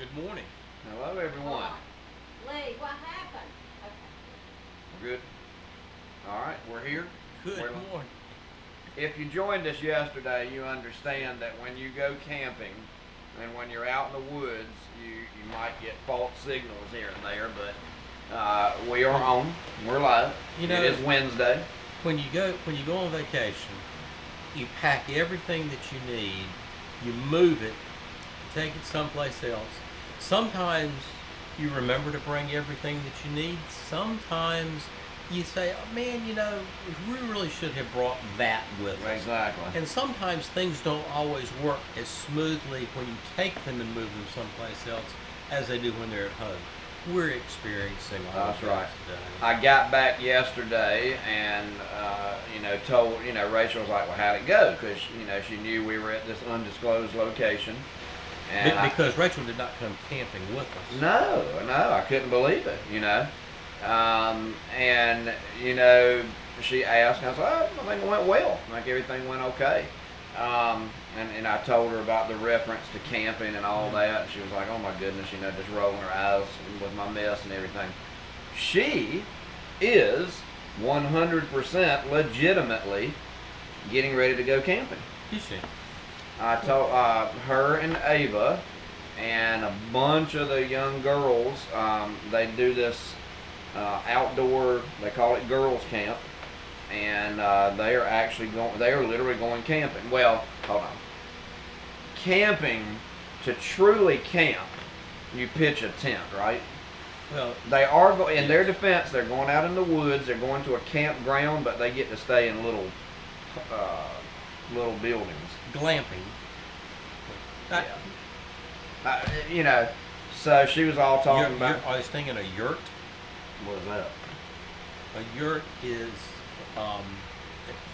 Good morning. Hello, everyone. Lee, what happened? Okay. We're good. All right, we're here. Good We're- morning. If you joined us yesterday, you understand that when you go camping and when you're out in the woods, you might get false signals here and there, but we are on. We're live. You know- it is Wednesday. When you go on vacation, you pack everything that you need, you move it, you take it someplace else. Sometimes you remember to bring everything that you need. Sometimes you say, oh, man, we really should have brought that with us. Exactly. And sometimes things don't always work as smoothly when you take them and move them someplace else as they do when they're at home. We're experiencing all That's of right. that today. I got back yesterday and, told, Rachel was like, well, how'd it go? Because, she knew we were at this undisclosed location. And Because Rachel did not come camping with us. No, I couldn't believe it, she asked, and I said, oh, I think it went well. I think everything went okay. And I told her about the reference to camping and all that. And she was like, oh my goodness, just rolling her eyes with my mess and everything. She is 100% legitimately getting ready to go camping. Is she? I told her and Ava and a bunch of the young girls, they do this outdoor, they call it girls camp, and they are literally going camping. Well, hold on. Camping, to truly camp, you pitch a tent, right? Well, They are, in their defense, they're going out in the woods, they're going to a campground, but they get to stay in little buildings. glamping. Yeah. So she was all talking about. Are they staying in a yurt? What is that? A yurt is,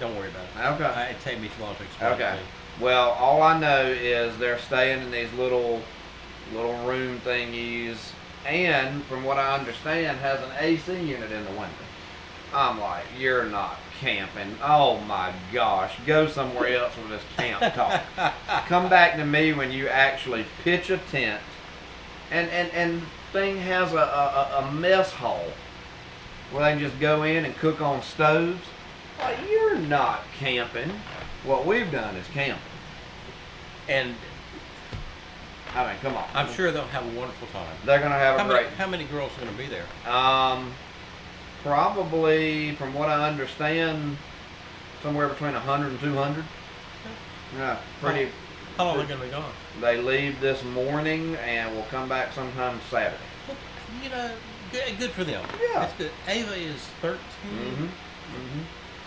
don't worry about it. Okay. It'd take me too long to explain Okay. it to you. Well, all I know is they're staying in these little room thingies, and from what I understand, has an AC unit in the window. I'm like, you're not camping. Oh my gosh, go somewhere else with this camp talk. Come back to me when you actually pitch a tent, and thing has a mess hall where they can just go in and cook on stoves. Well, you're not camping. What we've done is camping. And I mean, come on. I'm sure they'll have a wonderful time. They're gonna have a great. How many girls are going to be there? Probably, from what I understand, somewhere between 100 and 200. Yeah, pretty. How long are they going to be gone? They leave this morning and will come back sometime Saturday. Good for them. Yeah. That's good. Ava is 13.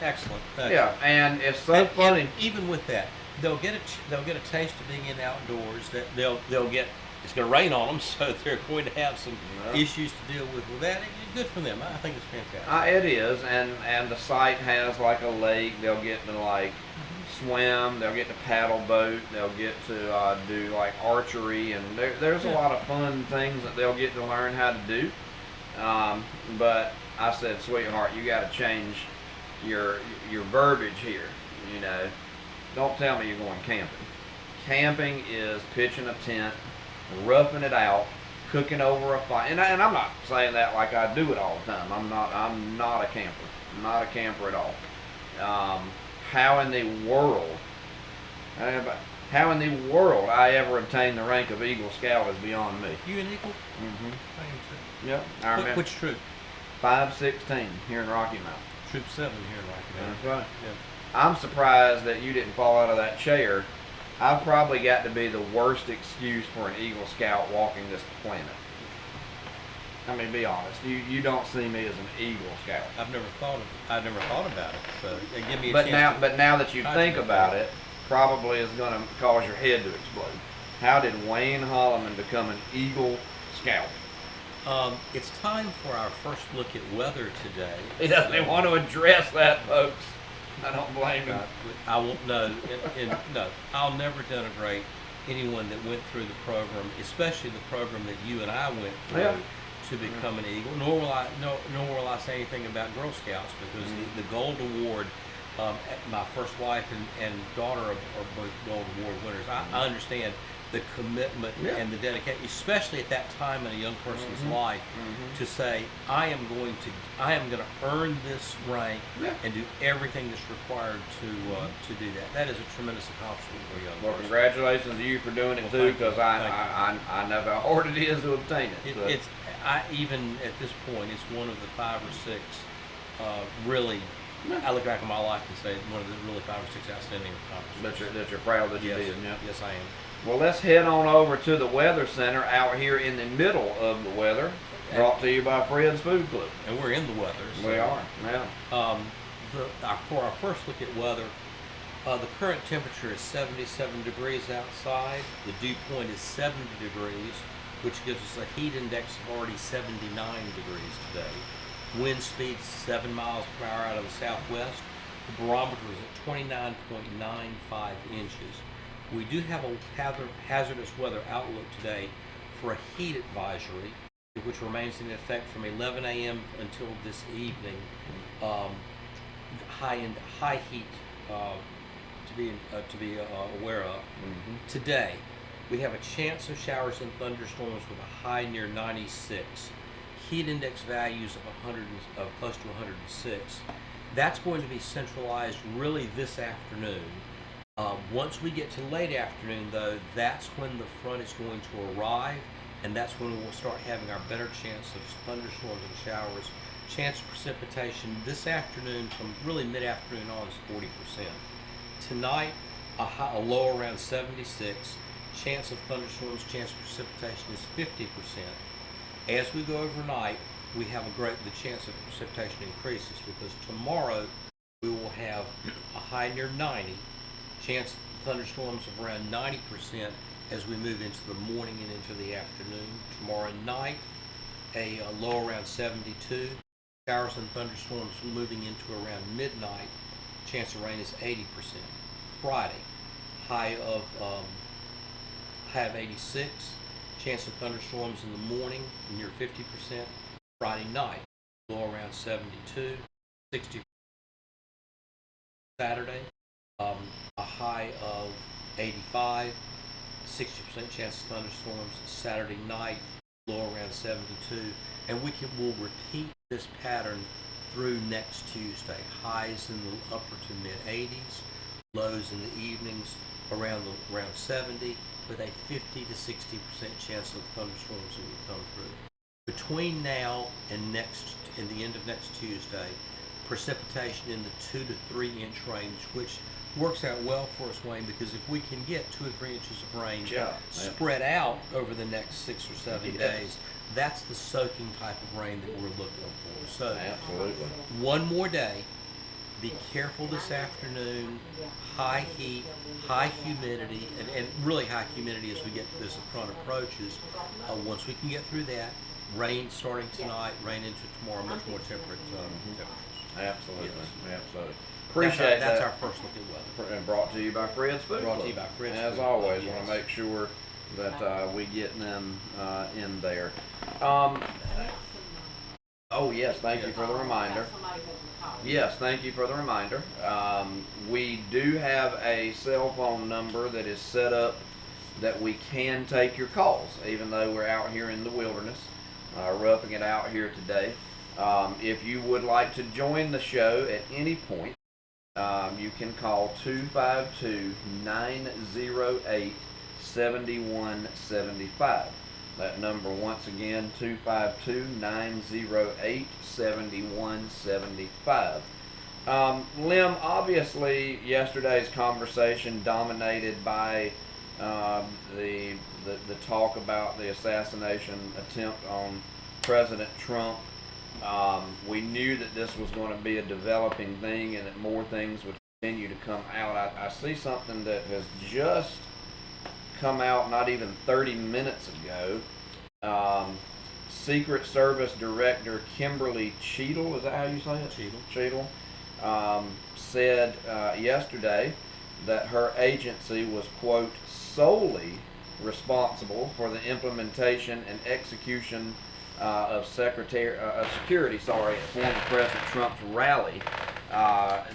Excellent. Yeah, and it's so And funny. even with that, they'll get a taste of being in outdoors. That they'll get. It's going to rain on them, so they're going to have some Yeah. issues to deal with that. Good for them. I think it's fantastic. It is, and the site has like a lake. They'll get to swim. They'll get to paddle boat. They'll get to do like archery, and there's a lot of fun things that they'll get to learn how to do. But I said, sweetheart, you got to change your verbiage here. Don't tell me you're going camping. Camping is pitching a tent, roughing it out, cooking over a fire. And I'm not saying that like I do it all the time. I'm not a camper. I'm not a camper at all. How in the world I ever obtained the rank of Eagle Scout is beyond me. You an equal? Mm-hmm. I am too. Yep. I remember. Which troop? 516 here in Rocky Mountain. Troop 7 here in Rocky Mountain. That's right. Yeah. I'm surprised that you didn't fall out of that chair. I've probably got to be the worst excuse for an Eagle Scout walking this planet. I mean, be honest. You don't see me as an Eagle Scout. I've never thought about it. So give me a But chance. now that you I think do. about it, probably is going to cause your head to explode. How did Wayne Holloman become an Eagle Scout? It's time for our first look at weather today. He doesn't even want to address that, folks. I don't blame him. I won't know. No, I'll never denigrate anyone that went through the program, especially the program that you and I went through Yeah. to become an Eagle. Nor will I say anything about Girl Scouts because the Gold Award. My first wife and daughter are both Gold Award winners. I understand the commitment Yeah. and the dedication, especially at that time in a young person's Mhm. life, Mhm. to say, I am going to earn this rank Yeah. and do everything that's required to do that. That is a tremendous accomplishment for a young Well, person. congratulations to you for doing it Well, too, thank you. because I know how hard it is to obtain it. So. It's even at this point, it's one of the 5 or 6 really. I look back on my life and say one of the really 5 or 6 outstanding accomplishments. that you're proud that you Yes, did. Yeah. yes, I am. Well, let's head on over to the Weather Center out here in the middle of the weather, brought to you by Fred's Food Club. And we're in the weather. So, We are, yeah. For our first look at weather, the current temperature is 77 degrees outside. The dew point is 70 degrees, which gives us a heat index of already 79 degrees today. Wind speed 7 miles per hour out of the southwest. The barometer is at 29.95 inches. We do have a hazardous weather outlook today for a heat advisory, which remains in effect from 11 a.m. until this evening. High heat to be aware of. Mm-hmm. Today, we have a chance of showers and thunderstorms with a high near 96. Heat index values of close to 106. That's going to be centralized really this afternoon. Once we get to late afternoon, though, that's when the front is going to arrive, and that's when we'll start having our better chance of thunderstorms and showers. Chance of precipitation this afternoon from really mid-afternoon on is 40%. Tonight, a low around 76. Chance of thunderstorms, chance of precipitation is 50%. As we go overnight, we have the chance of precipitation increases because tomorrow we will have a high near 90, chance of thunderstorms of around 90% as we move into the morning and into the afternoon. Tomorrow night, a low around 72, showers and thunderstorms moving into around midnight, chance of rain is 80%. Friday, high of 86, chance of thunderstorms in the morning near 50%. Friday night, low around 72, 60. Saturday, a high of 85, 60% chance of thunderstorms. Saturday night, low around 72, and we'll repeat this pattern through next Tuesday. Highs in the upper to mid 80s, lows in the evenings around 70, with a 50 to 60% chance of thunderstorms that will come through. Between now and the end of next Tuesday, precipitation in the 2 to 3 inch range, which works out well for us, Wayne, because if we can get 2 or 3 inches of rain spread out over the next 6 or 7 days, that's the soaking type of rain that we're looking for. So, Absolutely. one more day. Be careful this afternoon. High heat, high humidity, and really high humidity as we get as the front approaches. Once we can get through that, rain starting tonight, rain into tomorrow, much more temperate temperatures. Absolutely. Yes. Absolutely. Appreciate That's that. our first look at weather. And brought to you by Fred's Food Brought to Club. you by Fred's As Food Club, always, yes. want to make sure that we get them in there. Oh yes, thank you for the reminder. Yes, thank you for the reminder. We do have a cell phone number that is set up that we can take your calls, even though we're out here in the wilderness, roughing it out here today. If you would like to join the show at any point, you can call 252-908-7175. That number once again, 252-908-7175. Lim, obviously yesterday's conversation dominated by the talk about the assassination attempt on President Trump. We knew that this was going to be a developing thing and that more things would continue to come out. I see something that has just come out not even 30 minutes ago. Secret Service Director Kimberly Cheadle, is that how you say it? Cheadle. Said yesterday that her agency was, quote, solely responsible for the implementation and execution of security at former President Trump's rally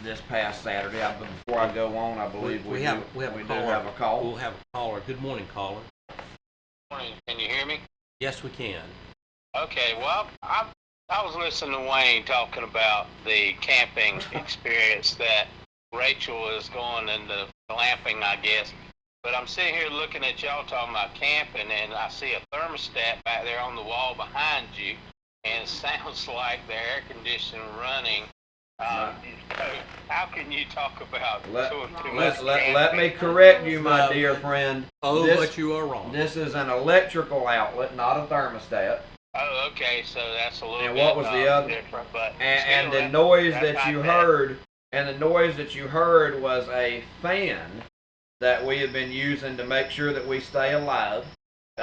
this past Saturday. Before I go on, I believe we do have a call. We'll have a caller. Good morning, caller. Morning. Can you hear me? Yes, we can. Okay. Well, I was listening to Wayne talking about the camping experience that Rachel is going into glamping, I guess. But I'm sitting here looking at y'all talking about camping, and I see a thermostat back there on the wall behind you, and it sounds like the air conditioning running. So how can you talk about doing too much Let me camping? correct you, my No. dear friend. Oh, This- but you are wrong. This is an electrical outlet, not a thermostat. Oh, okay. So that's a little And bit what was the other? different, but And still, the noise that's that not you bad. heard, and the noise that you heard was a fan that we have been using to make sure that we stay alive. It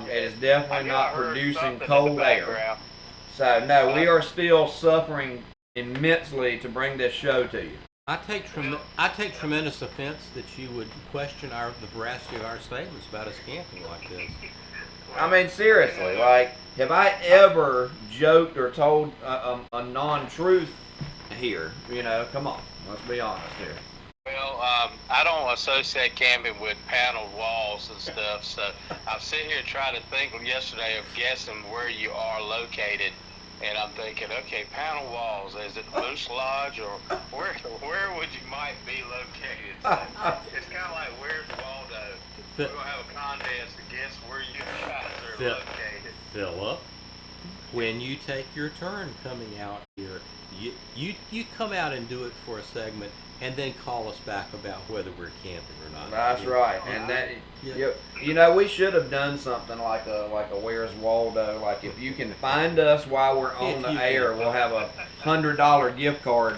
is I definitely knew I not heard producing something in the cold air. background. So no, we are still suffering immensely to bring this show to you. I take tremendous offense that you would question the veracity of our statements about us camping like this. I mean, seriously, like, have I ever joked or told a non-truth here? You know, come on, let's be honest here. Well, I don't associate camping with paneled walls and stuff, so I'm sitting here trying to think yesterday of guessing where you are located, and I'm thinking, okay, panel walls, is it Moose Lodge, or where would you might be located? So it's kind of like, where's Waldo? We're going to have a contest to guess where you guys are Phil- located. Philip, when you take your turn coming out here, you come out and do it for a segment, and then call us back about whether we're camping or not. That's right, and that Yeah. you know, we should have done something like a Where's Waldo. Like, if you can find us while we're on If the you air, can. we'll have a $100 gift card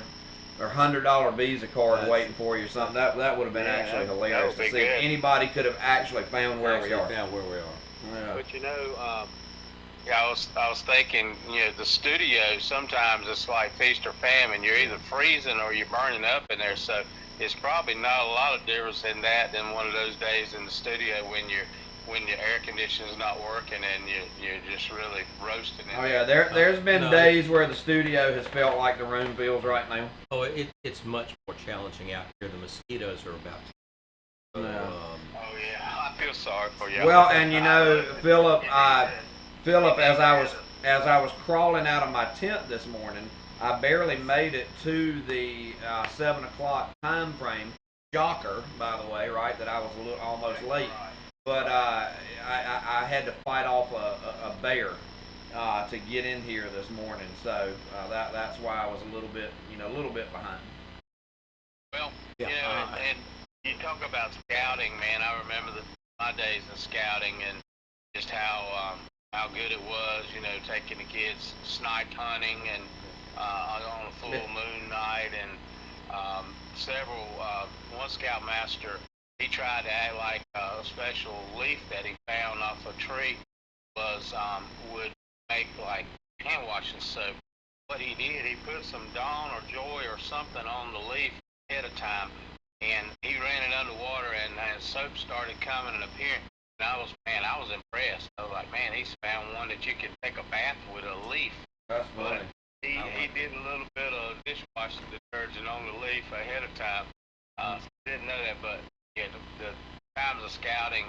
or $100 Visa card That's- waiting for you or something. That would have been Yeah, actually that hilarious would to be see if good. anybody could have actually found where we Actually are. found where we are. Yeah. But you know, yeah, I was thinking, you know, the studio, sometimes it's like feast or famine. You're either freezing or you're burning up in there. So it's probably not a lot of difference in that than one of those days in the studio when your air conditioning's not working and you're just really roasting in Oh yeah, there's been No. days where the studio has felt like the room feels right now. Oh, it's much more challenging out here. The mosquitoes are about to. Yeah. Oh yeah, I feel sorry for you. Well, and you know, Philip, as I was crawling out of my tent this morning, I barely made it to the 7 o'clock time frame. Shocker, by the way, right? That I was almost late, but I had to fight off a bear to get in here this morning, so that's why I was a little bit behind. Well, Yeah, you know, and you talk about scouting, man. I remember my days in scouting and just how good it was. You know, taking the kids snipe hunting and on a full moon night, and one scoutmaster, he tried to act like a special leaf that he found off a tree was would make like hand washing soap. What he did, he put some Dawn or Joy or something on the leaf ahead of time, and he ran it underwater, and soap started coming and appearing. And I was impressed. I was like, man, he's found one that you can take a bath with a leaf. That's But funny. he did a little bit of dishwashing detergent on the leaf ahead of time. Didn't know that, but yeah, the times of scouting,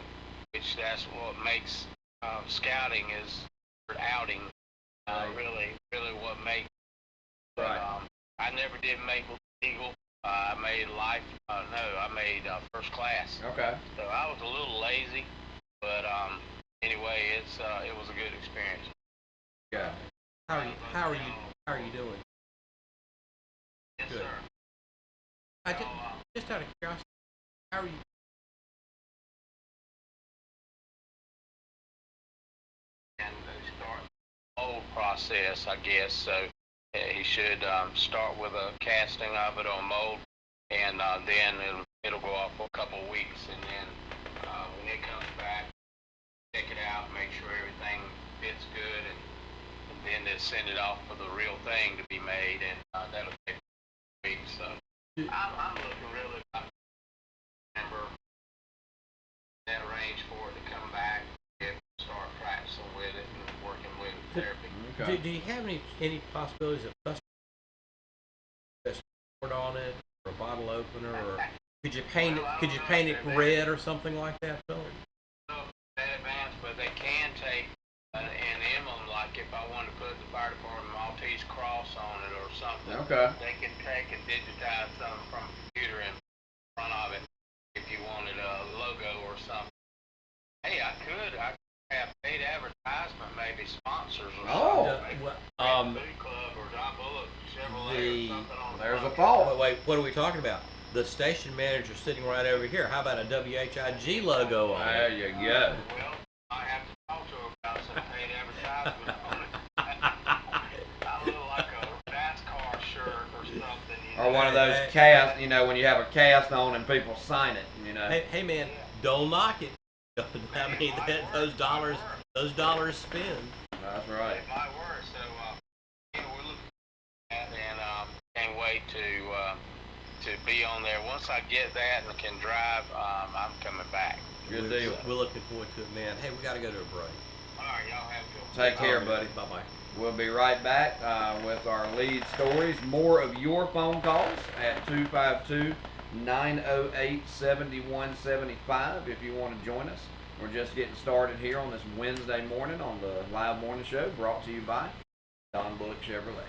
which that's what makes scouting is for outing. Really what makes. But, Right. I never did make Eagle. I made I made first class. Okay. So I was a little lazy, but anyway, it was a good experience. Yeah. How are you doing? Yes, Good. sir. I just out of curiosity, how are you? And start the mold process, I guess. So he should start with a casting of it on mold, and then it'll go off for a couple of weeks, and then when it comes back, check it out, make sure everything fits good, and then they'll send it off for the real thing to be made, and that'll take weeks. So I'm looking really. Remember that range for it to come back and start practicing with it and working with therapy. Okay. Do you have any possibilities of custom board on it, or a bottle opener, or could you paint it red or something like that, Phil? That advanced, but they fire department Maltese cross on it or something. Okay. They can take and digitize something from a computer in front of it if you wanted a logo or something. Hey, I could have paid advertisement, maybe sponsors or Oh. something. Maybe Food Club or John Bullock Chevrolet or something on There's a front. thought. Wait, what are we talking about? The station manager sitting right over here. How about a WHIG logo on There it? you go. Well, I have to talk to her about some paid advertisement on it. I look like a NASCAR shirt or something. You know? Or one of those Hey, cast, you know, when you have a cast on and people sign it, you know. Hey man, don't knock it. I mean, those dollars spend. That's right. It might work. So, we're looking at it and can't wait to be on there. Once I get that and can drive, I'm coming back. Good deal. We're looking forward to it, man. Hey, we got to go to a break. All right, y'all have a good one. Take care, buddy. Bye bye. We'll be right back with our lead stories. More of your phone calls at 252-908-7175 if you want to join us. We're just getting started here on this Wednesday morning on the Live Morning Show, brought to you by Don Bullock Chevrolet.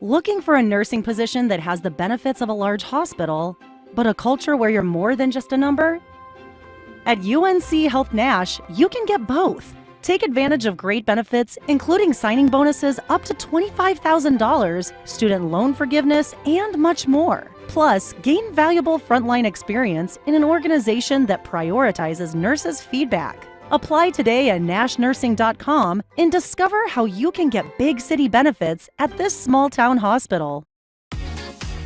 Looking for a nursing position that has the benefits of a large hospital, but a culture where you're more than just a number? At UNC Health Nash, you can get both. Take advantage of great benefits, including signing bonuses up to $25,000, student loan forgiveness, and much more. Plus, gain valuable frontline experience in an organization that prioritizes nurses' feedback. Apply today at nashnursing.com and discover how you can get big city benefits at this small town hospital.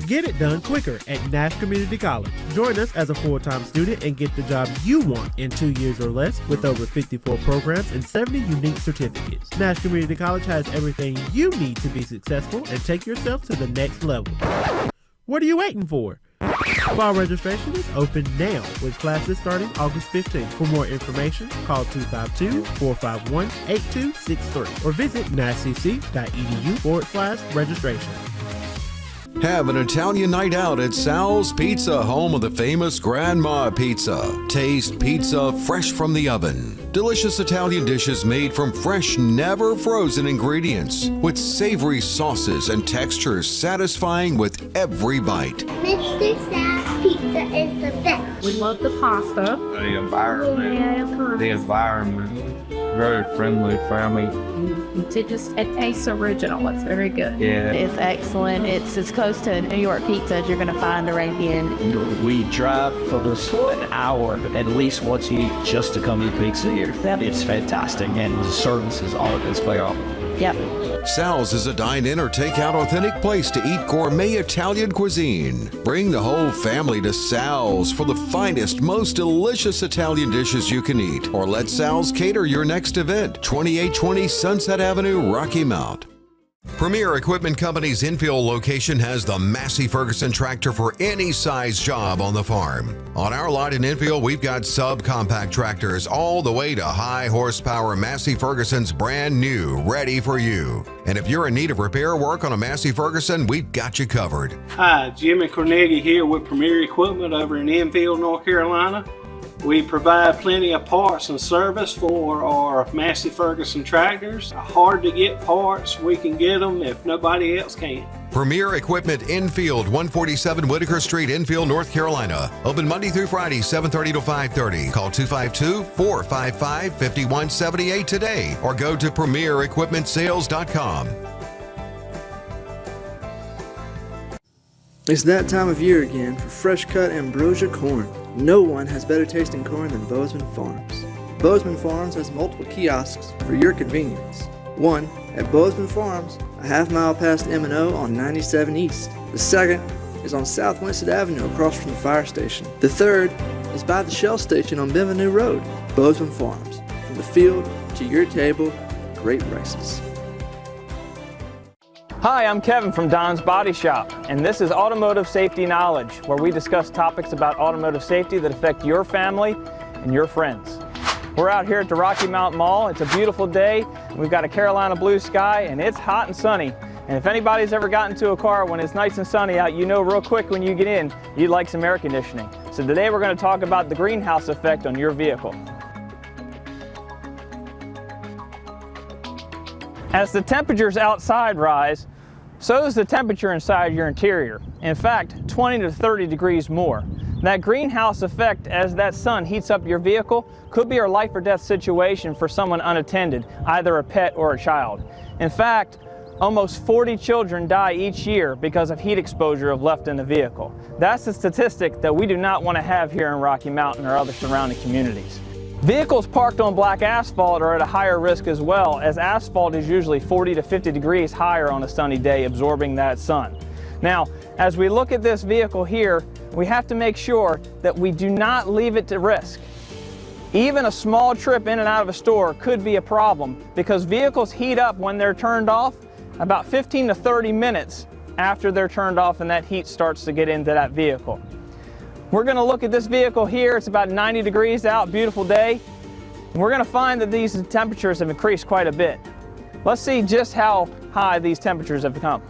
Get it done quicker at Nash Community College. Join us as a full-time student and get the job you want in 2 years or less with over 54 programs and 70 unique certificates. Nash Community College has everything you need to be successful and take yourself to the next level. What are you waiting for? Fall registration is open now with classes starting August 15th. For more information, call 252-451-8263 or visit nashcc.edu/registration. Have an Italian night out at Sal's Pizza, home of the famous Grandma Pizza. Taste pizza fresh from the oven. Delicious Italian dishes made from fresh, never frozen ingredients with savory sauces and textures satisfying with every bite. Mr. Sal's Pizza is the best. We love the pasta. The environment, very friendly, family. It tastes original. It's very good. Yeah. It's excellent. It's as close to New York pizza as you're going to find around here. We drive for this an hour at least once a week just to come eat pizza here. It's fantastic, and the service is all it's phenomenal. Yep. Sal's is a dine-in or take-out authentic place to eat gourmet Italian cuisine. Bring the whole family to Sal's for the finest, most delicious Italian dishes you can eat. Or let Sal's cater your next event. 2820 Sunset Avenue, Rocky Mount. Premier Equipment Company's Enfield location has the Massey Ferguson tractor for any size job on the farm. On our lot in Enfield, we've got subcompact tractors all the way to high horsepower Massey Ferguson's brand new, ready for you. And if you're in need of repair work on a Massey Ferguson, we've got you covered. Hi, Jimmy Carnegie here with Premier Equipment over in Enfield, North Carolina. We provide plenty of parts and service for our Massey Ferguson tractors. Hard to get parts, we can get them if nobody else can. Premier Equipment Enfield, 147 Whitaker Street, Enfield, North Carolina. Open Monday through Friday, 7:30 to 5:30. Call 252-455-5178 today or go to premierequipmentsales.com. It's that time of year again for fresh cut ambrosia corn. No one has better tasting corn than Bozeman Farms. Bozeman Farms has multiple kiosks for your convenience. One at Bozeman Farms, a half-mile past M&O on 97 East. The second is on South Winston Avenue across from the fire station. The third is by the Shell Station on Bienvenue Road. Bozeman Farms, from the field to your table, great prices. Hi, I'm Kevin from Don's Body Shop, and this is Automotive Safety Knowledge, where we discuss topics about automotive safety that affect your family and your friends. We're out here at the Rocky Mount Mall. It's a beautiful day. We've got a Carolina blue sky, and it's hot and sunny. And if anybody's ever gotten into a car when it's nice and sunny out, you know real quick when you get in, you'd like some air conditioning. So today we're going to talk about the greenhouse effect on your vehicle. As the temperatures outside rise, so does the temperature inside your interior. In fact, 20 to 30 degrees more. That greenhouse effect, as that sun heats up your vehicle, could be a life or death situation for someone unattended, either a pet or a child. In fact, almost 40 children die each year because of heat exposure if left in the vehicle. That's a statistic that we do not want to have here in Rocky Mountain or other surrounding communities. Vehicles parked on black asphalt are at a higher risk as well, as asphalt is usually 40 to 50 degrees higher on a sunny day, absorbing that sun. Now, as we look at this vehicle here, we have to make sure that we do not leave it to risk. Even a small trip in and out of a store could be a problem because vehicles heat up when they're turned off about 15 to 30 minutes after they're turned off and that heat starts to get into that vehicle. We're going to look at this vehicle here. It's about 90 degrees out, beautiful day. And we're going to find that these temperatures have increased quite a bit. Let's see just how high these temperatures have come.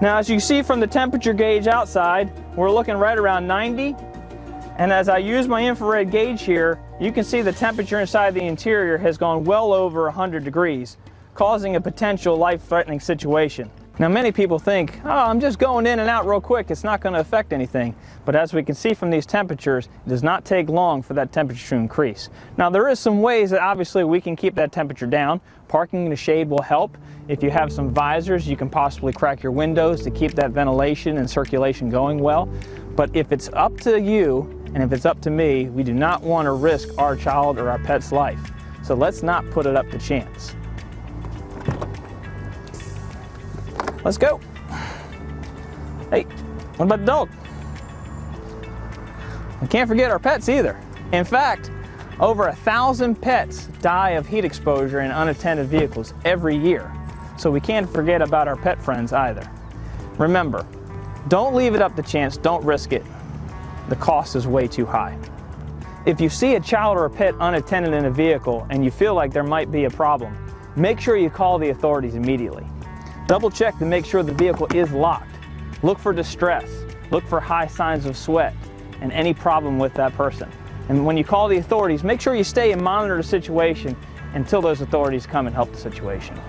Now, as you see from the temperature gauge outside, we're looking right around 90. And as I use my infrared gauge here, you can see the temperature inside the interior has gone well over 100 degrees, causing a potential life-threatening situation. Now, many people think, oh, I'm just going in and out real quick, it's not going to affect anything. But as we can see from these temperatures, it does not take long for that temperature to increase. Now, there is some ways that obviously we can keep that temperature down. Parking in the shade will help. If you have some visors, you can possibly crack your windows to keep that ventilation and circulation going well. But if it's up to you, and if it's up to me, we do not want to risk our child or our pet's life. So let's not put it up to chance. Let's go. Hey, what about the dog? We can't forget our pets either. In fact, over 1,000 pets die of heat exposure in unattended vehicles every year. So we can't forget about our pet friends either. Remember, don't leave it up to chance, don't risk it. The cost is way too high. If you see a child or a pet unattended in a vehicle and you feel like there might be a problem, make sure you call the authorities immediately. Double check to make sure the vehicle is locked. Look for distress. Look for high signs of sweat and any problem with that person. And when you call the authorities, make sure you stay and monitor the situation until those authorities come and help the situation.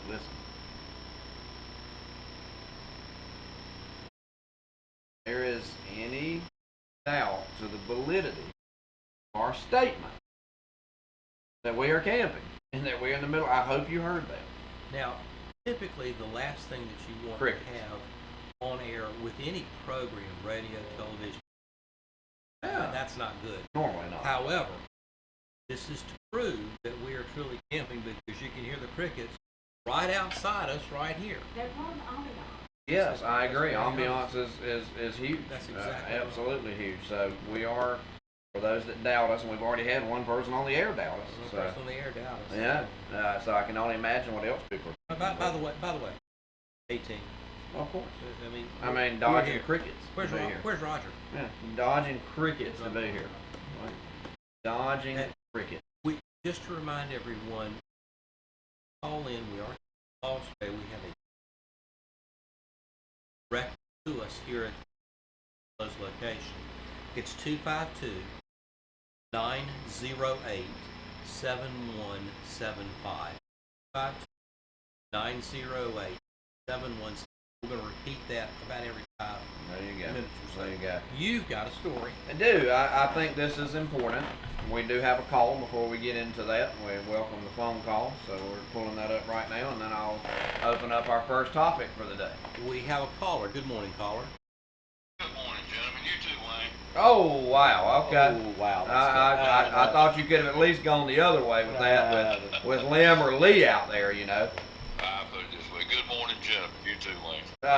Listen. There is any doubt to the validity of our statement that we are camping and that we're in the middle. I hope you heard that. Now, typically the last thing that you want Crickets. to have on air with any program, radio, television, that's not good. Normally not. However, this is to prove that we are truly camping because you can hear the crickets right outside us right here. They're called ambiance. Yes, I agree. Ambiance is huge. That's exactly absolutely huge. So we are, for those that doubt us, and we've already had one person on the air doubt us. One person on the air doubt us. Yeah. So I can only imagine what else people are. By the way, 18. Well, of course. I mean, dodging crickets. Where's Roger? Yeah, dodging crickets to be here. Dodging crickets. Just to remind everyone, call in. We are calls today. We have a direct to us here at those locations. It's 252-908-7175. 252-908-7175. We're going to repeat that about every 5 minutes or so. There you go. You've got a story. I do. I think this is important. We do have a call before we get into that. We welcome the phone call, so we're pulling that up right now, and then I'll open up our first topic for the day. We have a caller. Good morning, caller. Good morning, gentlemen. You too, Wayne. Oh, wow. Okay. Oh, wow. I thought you could have at least gone the other way with that, with Lim or Lee out there, you know. I put it this way. Good morning, gentlemen. You too, Wayne. But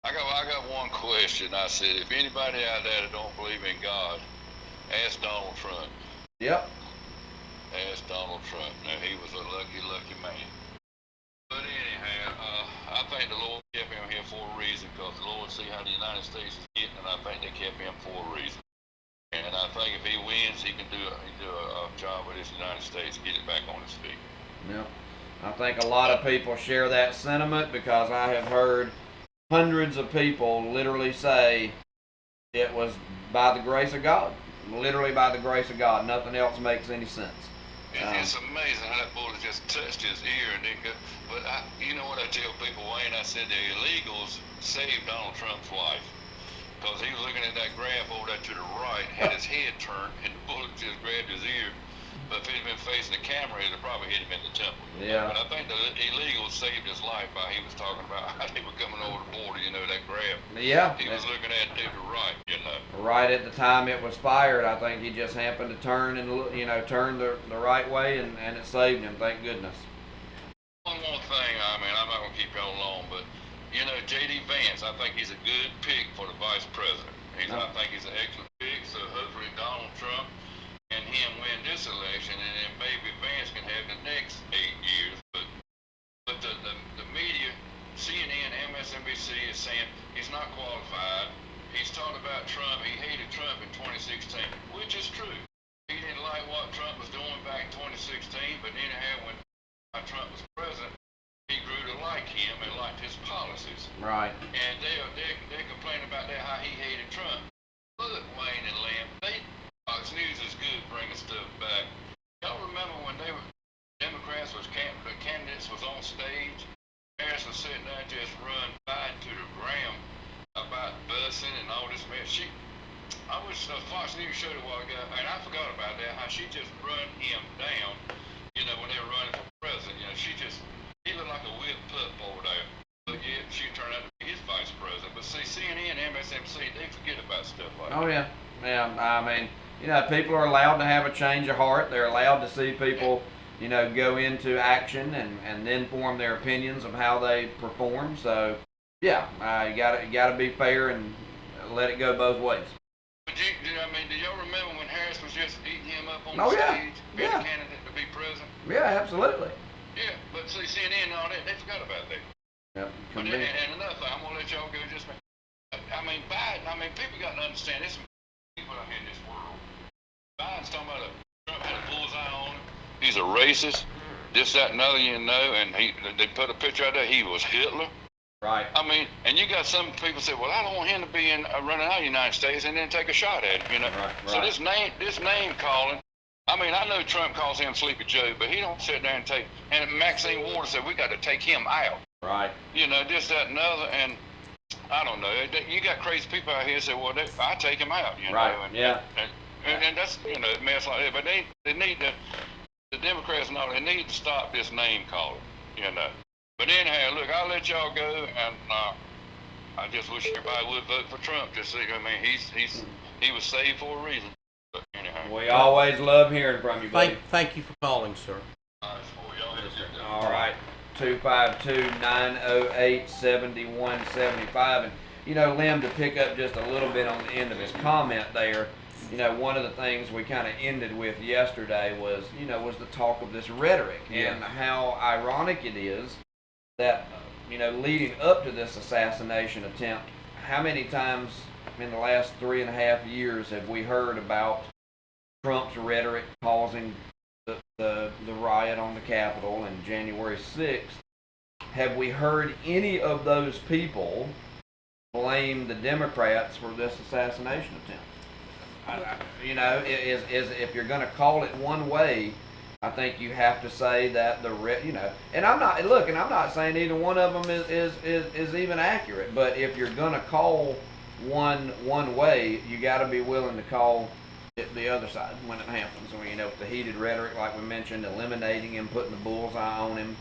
I got one question. I said, if anybody out there that don't believe in God, ask Donald Trump. Yep. Ask Donald Trump. Now, he was a lucky man. But anyhow, I think the Lord kept him here for a reason, because the Lord see how the United States is getting, and I think they kept him for a reason. And I think if he wins, he can do a job with this United States, get it back on its feet. Yep. I think a lot of people share that sentiment, because I have heard hundreds of people literally say it was by the grace of God. Literally by the grace of God. Nothing else makes any sense. It's amazing how that bullet just touched his ear and didn't go. But you know what I tell people, Wayne? I said the illegals saved Donald Trump's life, because he was looking at that graph over there to the right, had his head turned, and the bullet just grabbed his ear. But if he'd been facing the camera, it'd have probably hit him in the temple. Yeah. But I think the illegals saved his life by he was talking about how they were coming over the border, you know, that graph. Yeah. He was looking at it to the right, you know. Right at the time it was fired, I think he just happened to turn and, you know, turn the right way, and it saved him, thank goodness. One more thing, I mean, I'm not going to keep y'all long, but, you know, J.D. Vance, I think he's a good pick for the vice president. I think he's an excellent pick, so hopefully Donald Trump and him win this election, and then maybe Vance can have the next 8 years. But the media, CNN, MSNBC is saying he's not qualified. He's talked about Trump. He hated Trump in 2016, which is true. He didn't like what Trump was doing back in 2016, but anyhow, when Trump was president, he grew to like him and liked his policies. Right. And they're complaining about that, how he hated Trump. Look, Wayne and Lim, Fox News is good bringing stuff back. Y'all remember when Democrats the candidates was on stage, Harris was sitting there just run Biden to the ground about busing and all this mess. I wish Fox News showed a while ago, and I forgot about that, how she just run him down, you know, when they were running for president. You know, he looked like a whipped pup over there. But yeah, she turned out to be his vice president. But see, CNN, MSNBC, they forget about stuff like that. Oh, yeah. Yeah, I mean, you know, people are allowed to have a change of heart. They're allowed to see people, you know, go into action and then form their opinions of how they perform. So, yeah, you gotta be fair and let it go both ways. But do y'all remember when Harris was just eating him up on Oh, the yeah. stage, being a candidate to be president? Yeah, absolutely. Yeah, but see, CNN and all that, they forgot about that. Yep. But and another thing, I'm gonna let y'all go just. I mean, Biden. I mean, people got to understand this. People out here in this world. Biden's talking about Trump had a bullseye on him. He's a racist. This, that, and other, you know. And they put a picture out there. He was Hitler. Right. I mean, and you got some people say, well, I don't want him to be running out of the United States, and then take a shot at him, you know. Right. So this name calling. I mean, I know Trump calls him Sleepy Joe, but he don't sit there and take. And Maxine Waters said we got to take him out. Right. You know, this, that, and other, and I don't know. You got crazy people out here that say, well, I take him out, you right. know. And, yeah. And that's, you know, a mess like that. But they need to, the Democrats know, they need to stop this name calling, you know. But anyhow, look, I'll let y'all go, and I just wish everybody would vote for Trump. Just see, I mean, he was saved for a reason. But anyhow. We always love hearing from you, buddy. Thank you for calling, sir. All right. 252-908-7175. And, you know, Lim, to pick up just a little bit on the end of his comment there, you know, one of the things we kind of ended with yesterday was the talk of this rhetoric and how ironic it is that, you know, leading up to this assassination attempt, how many times in the last 3.5 years have we heard about Trump's rhetoric causing the riot on the Capitol in January 6th? Have we heard any of those people blame the Democrats for this assassination attempt. You know, if you're going to call it one way, I think you have to say that you know, and I'm not saying either one of them is even accurate, but if you're going to call one way, you got to be willing to call it the other side when it happens. I mean, you know, with the heated rhetoric, like we mentioned, eliminating him, putting the bullseye on him.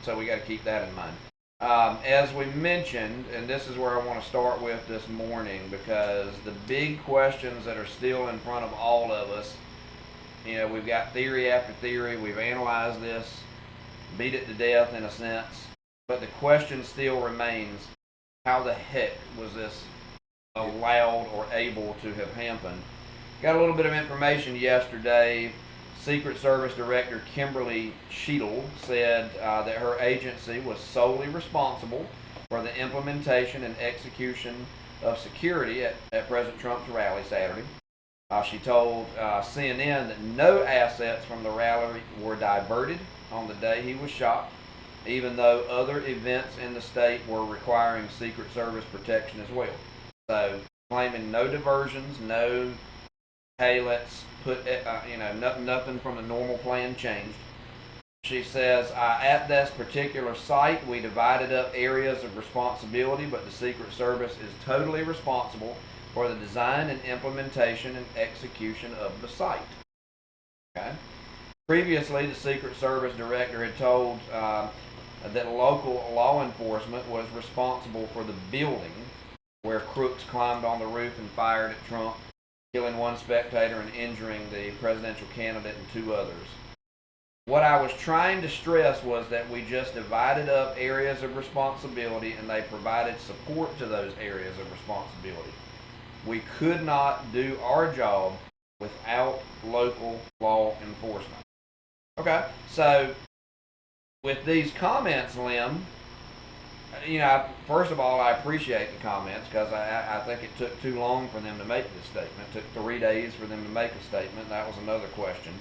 So we got to keep that in mind. As we mentioned, and this is where I want to start with this morning, because the big questions that are still in front of all of us, you know, we've got theory after theory, we've analyzed this, beat it to death in a sense, but the question still remains, how the heck was this allowed or able to have happened? Got a little bit of information yesterday. Secret Service Director Kimberly Sheetal said that her agency was solely responsible for the implementation and execution of security at President Trump's rally Saturday. She told CNN that no assets from the rally were diverted on the day he was shot, even though other events in the state were requiring Secret Service protection as well. So, claiming no diversions, no, hey, let's put, you know, nothing from the normal plan changed. She says, at this particular site, we divided up areas of responsibility, but the Secret Service is totally responsible for the design and implementation and execution of the site. Okay. Previously, the Secret Service Director had told that local law enforcement was responsible for the building where crooks climbed on the roof and fired at Trump, killing one spectator and injuring the presidential candidate and 2 others. What I was trying to stress was that we just divided up areas of responsibility and they provided support to those areas of responsibility. We could not do our job without local law enforcement. Okay, so with these comments, Lim, you know, first of all, I appreciate the comments because I think it took too long for them to make this statement. It took 3 days for them to make a statement. That was another question.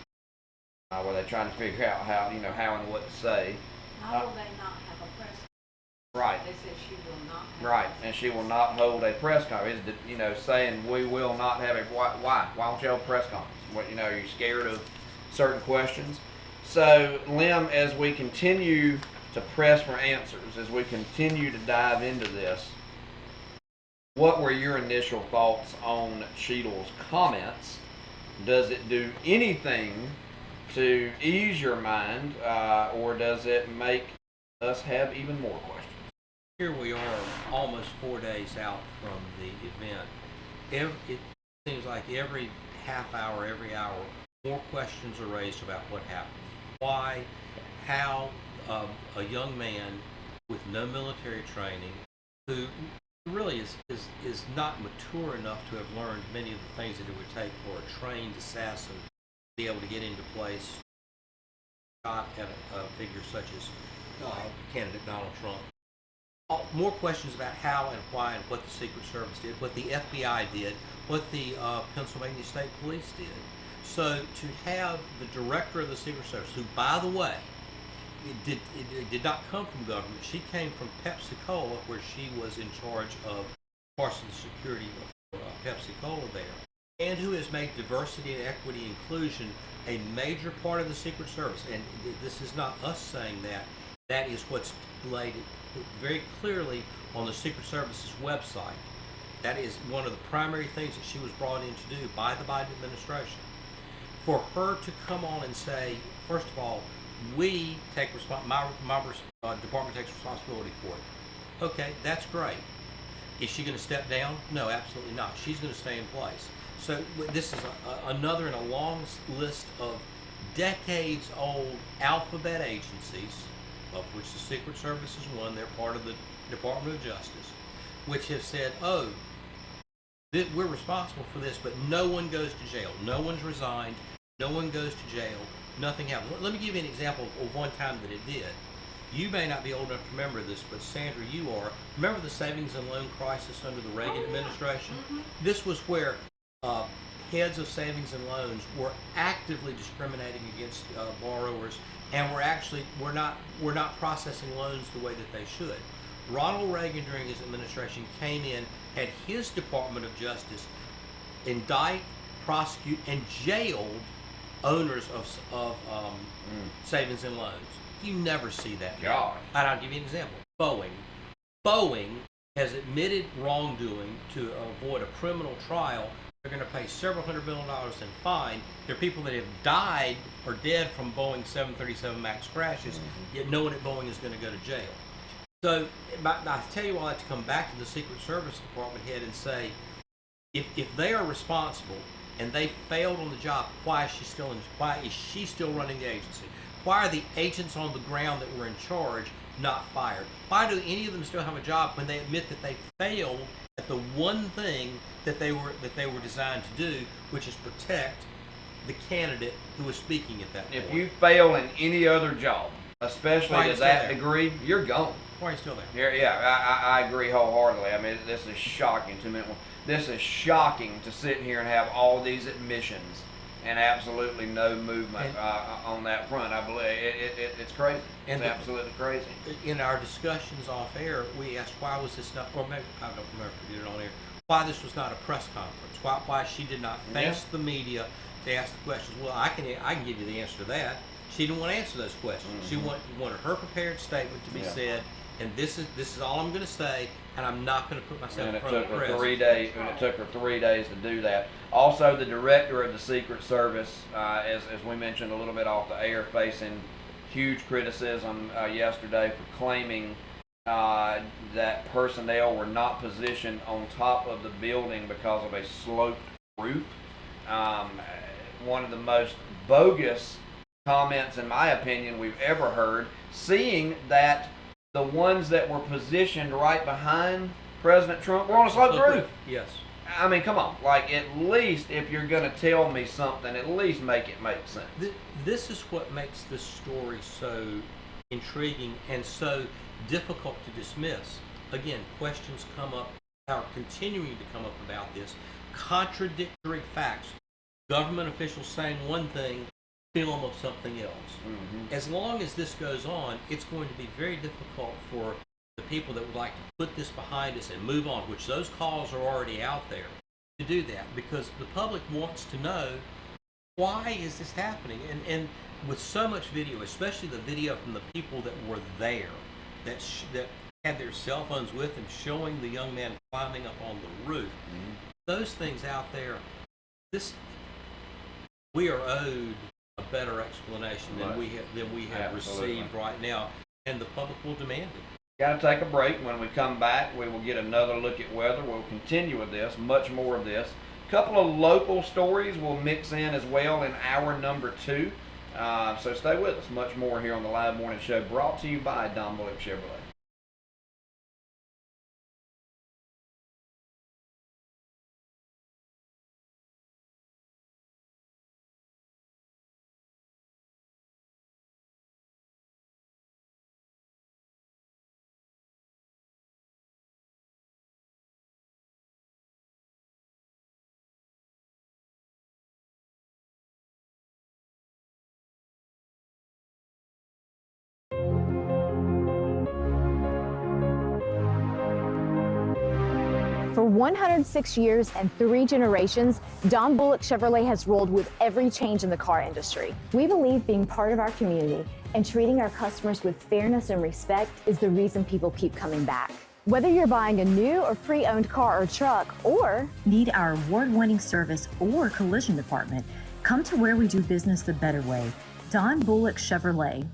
Were they trying to figure out how, you know, how and what to say? How will they not have a press conference? Right. They said she will not have Right, and she will not hold a press conference. You know, saying we will not have a, why? Why don't you have a press conference? What, you know, are you scared of certain questions? So, Lim, as we continue to press for answers, as we continue to dive into this, what were your initial thoughts on Sheetal's comments? Does it do anything to ease your mind, or does it make us have even more questions? Here we are, almost 4 days out from the event. It seems like every half hour, every hour, more questions are raised about what happened. Why, how, a young man with no military training, who really is not mature enough to have learned many of the things that it would take for a trained assassin to be able to get into place, shot at a figure such as candidate Donald Trump. More questions about how and why and what the Secret Service did, what the FBI did, what the Pennsylvania State Police did. So to have the director of the Secret Service, who, by the way, it did not come from government. She came from Pepsi-Cola, where she was in charge of parts of the security of Pepsi-Cola there, and who has made diversity and equity inclusion a major part of the Secret Service. And this is not us saying that. That is what's laid very clearly on the Secret Service's website. That is one of the primary things that she was brought in to do by the Biden administration. For her to come on and say, first of all, we take my department takes responsibility for it. Okay, that's great. Is she going to step down? No, absolutely not. She's going to stay in place. So this is another in a long list of decades-old alphabet agencies, of which the Secret Service is one. They're part of the Department of Justice, which have said, oh, we're responsible for this, but no one goes to jail. No one's resigned. No one goes to jail. Nothing happened. Let me give you an example of one time that it did. You may not be old enough to remember this, but Sandra, you are. Remember the savings and loan crisis under the Reagan administration? Mm-hmm. This was where heads of savings and loans were actively discriminating against borrowers, and were not processing loans the way that they should. Ronald Reagan, during his administration, came in, had his Department of Justice indict, prosecute, and jailed owners of savings and loans. You never see that. God. And I'll give you an example. Boeing has admitted wrongdoing to avoid a criminal trial. They're going to pay several $100 million in fine. There are people that have died or dead from Boeing 737 MAX crashes, yet no one at Boeing is going to go to jail. So I tell you, I have to come back to the Secret Service Department head and say, if they are responsible and they failed on the job, why is she still running the agency? Why are the agents on the ground that were in charge not fired? Why do any of them still have a job when they admit that they failed at the one thing that they were designed to do, which is protect the candidate who was speaking at that point? If you fail in any other job, especially to that degree, you're gone. Why are you still there? Yeah, I agree wholeheartedly. I mean, this is shocking to me. This is shocking to sit here and have all these admissions and absolutely no movement on that front. I believe it's crazy. It's absolutely crazy. In our discussions off air, we asked why was this not, or maybe I don't remember if we did it on air, why this was not a press conference, why she did not face the media to ask the questions. Well, I can give you the answer to that. She didn't want to answer those questions. She wanted her prepared statement to be said, and this is all I'm going to say, and I'm not going to put myself in front of the press. It took her 3 days to do that. Also, the director of the Secret Service, as we mentioned a little bit off the air, facing huge criticism yesterday for claiming that personnel were not positioned on top of the building because of a sloped roof. One of the most bogus comments, in my opinion, we've ever heard, seeing that the ones that were positioned right behind President Trump were on a sloped roof. Yes. I mean, come on. Like, at least if you're going to tell me something, at least make it make sense. This is what makes this story so intriguing and so difficult to dismiss. Again, questions come up, are continuing to come up about this. Contradictory facts. Government officials saying one thing, film of something else. As long as this goes on, it's going to be very difficult for the people that would like to put this behind us and move on, which those calls are already out there, to do that, because the public wants to know, why is this happening? And with so much video, especially the video from the people that were there, that had their cell phones with them, showing the young man climbing up on the roof, those things out there, we are owed a better explanation than we have received right now, and the public will demand it. Got to take a break. When we come back, we will get another look at weather. We'll continue with this, much more of this. A couple of local stories will mix in as well in hour number 2. So stay with us. Much more here on the Live Morning Show, brought to you by Don Bullock Chevrolet. For 106 years and 3 generations, Don Bullock Chevrolet has rolled with every change in the car industry. We believe being part of our community and treating our customers with fairness and respect is the reason people keep coming back. Whether you're buying a new or pre-owned car or truck, or need our award-winning service or collision department, come to where we do business the better way. Don Bullock Chevrolet.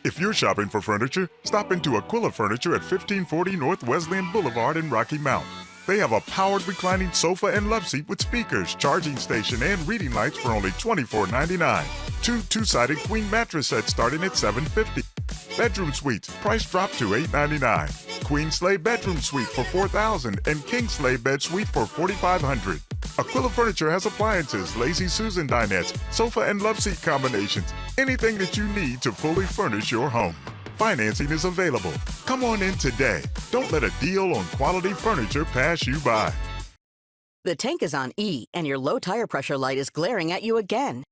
If you're shopping for furniture, stop into Aquila Furniture at 1540 North Wesleyan Boulevard in Rocky Mount. They have a powered reclining sofa and love seat with speakers, charging station, and reading lights for only $24.99. 2 two-sided queen mattress sets starting at $750. Bedroom suites, price drop to $899. Queen sleigh bedroom suite for $4,000 and king sleigh bed suite for $4,500. Aquila Furniture has appliances, Lazy Susan dinettes, sofa and love seat combinations, anything that you need to fully furnish your home. Financing is available. Come on in today. Don't let a deal on quality furniture pass you by. The tank is on E, and your low tire pressure light is glaring at you again.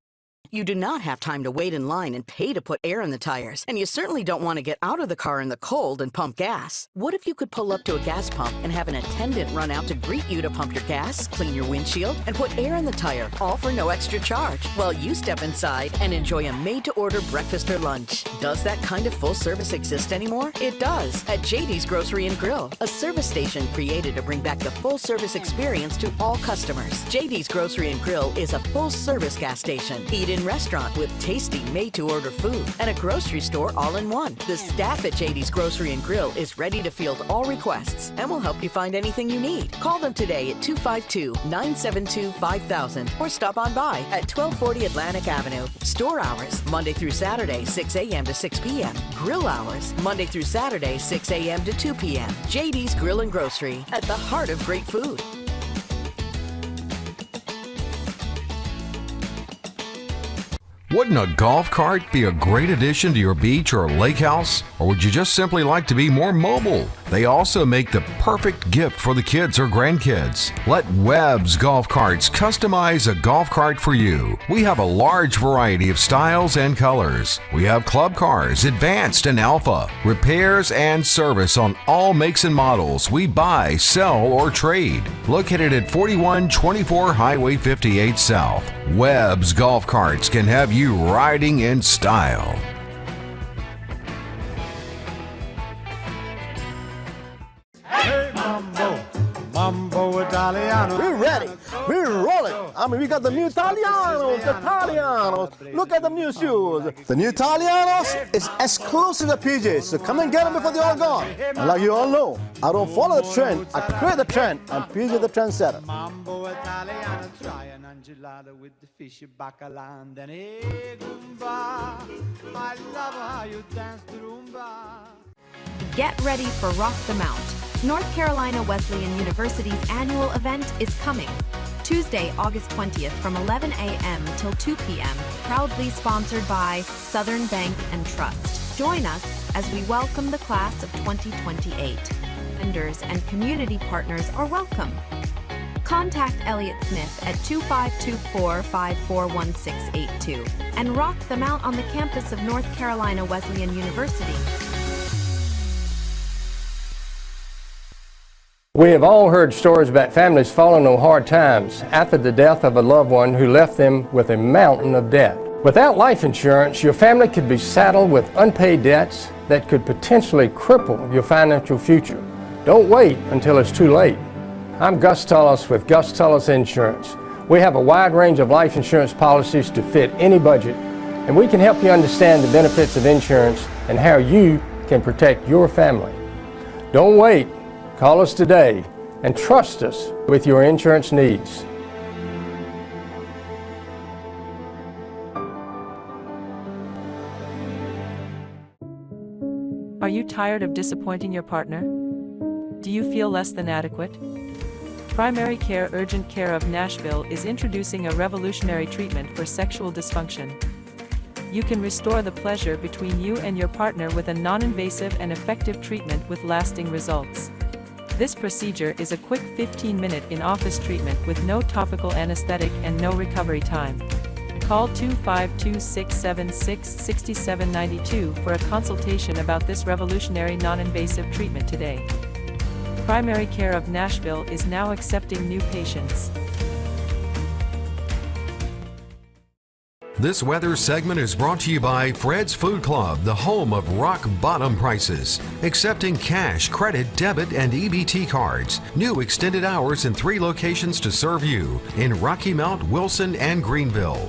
You do not have time to wait in line and pay to put air in the tires, and you certainly don't want to get out of the car in the cold and pump gas. What if you could pull up to a gas pump and have an attendant run out to greet you to pump your gas, clean your windshield, and put air in the tire, all for no extra charge, while you step inside and enjoy a made-to-order breakfast or lunch? Does that kind of full service exist anymore? It does at JD's Grocery and Grill, a service station created to bring back the full service experience to all customers. JD's Grocery and Grill is a full service gas station, eat-in restaurant with tasty made-to-order food, and a grocery store all in one. The staff at JD's Grocery and Grill is ready to field all requests and will help you find anything you need. Call them today at 252-972-5000 or stop on by at 1240 Atlantic Avenue. Store hours, Monday through Saturday, 6 a.m. to 6 p.m. Grill hours, Monday through Saturday, 6 a.m. to 2 p.m. JD's Grill and Grocery, at the heart of great food. Wouldn't a golf cart be a great addition to your beach or lake house? Or would you just simply like to be more mobile? They also make the perfect gift for the kids or grandkids. Let Webb's Golf Carts customize a golf cart for you. We have a large variety of styles and colors. We have club cars, advanced and alpha, repairs and service on all makes and models. We buy, sell, or trade. Located at 4124 Highway 58 South. Webb's Golf Carts can have you riding in style. Hey, Mambo Italiano. We're ready. We're rolling. I mean, we got the new Italianos. Look at the new shoes. The new Italianos is exclusive to PJs, so come and get them before they're all gone. And like you all know, I don't follow the trend. I create the trend. I'm PJ the trendsetter. Mambo Italiano, try an angelada with the fishy bacala and then hey, Goomba. I love how you dance the rumba. Get ready for Rock the Mount. North Carolina Wesleyan University's annual event is coming. Tuesday, August 20th from 11 a.m. till 2 p.m. Proudly sponsored by Southern Bank and Trust. Join us as we welcome the class of 2028. Vendors and community partners are welcome. Contact Elliott Smith at 2524-541682 and rock the Mount on the campus of North Carolina Wesleyan University. We have all heard stories about families falling on hard times after the death of a loved one who left them with a mountain of debt. Without life insurance, your family could be saddled with unpaid debts that could potentially cripple your financial future. Don't wait until it's too late. I'm Gus Tullis with Gus Tullis Insurance. We have a wide range of life insurance policies to fit any budget, and we can help you understand the benefits of insurance and how you can protect your family. Don't wait. Call us today and trust us with your insurance needs. Are you tired of disappointing your partner? Do you feel less than adequate? Primary Care Urgent Care of Nashville is introducing a revolutionary treatment for sexual dysfunction. You can restore the pleasure between you and your partner with a non-invasive and effective treatment with lasting results. This procedure is a quick 15-minute in-office treatment with no topical anesthetic and no recovery time. Call 252-676-6792 for a consultation about this revolutionary non-invasive treatment today. Primary Care of Nashville is now accepting new patients. This weather segment is brought to you by Fred's Food Club, the home of rock bottom prices. Accepting cash, credit, debit, and EBT cards. New extended hours in 3 locations to serve you in Rocky Mount, Wilson, and Greenville.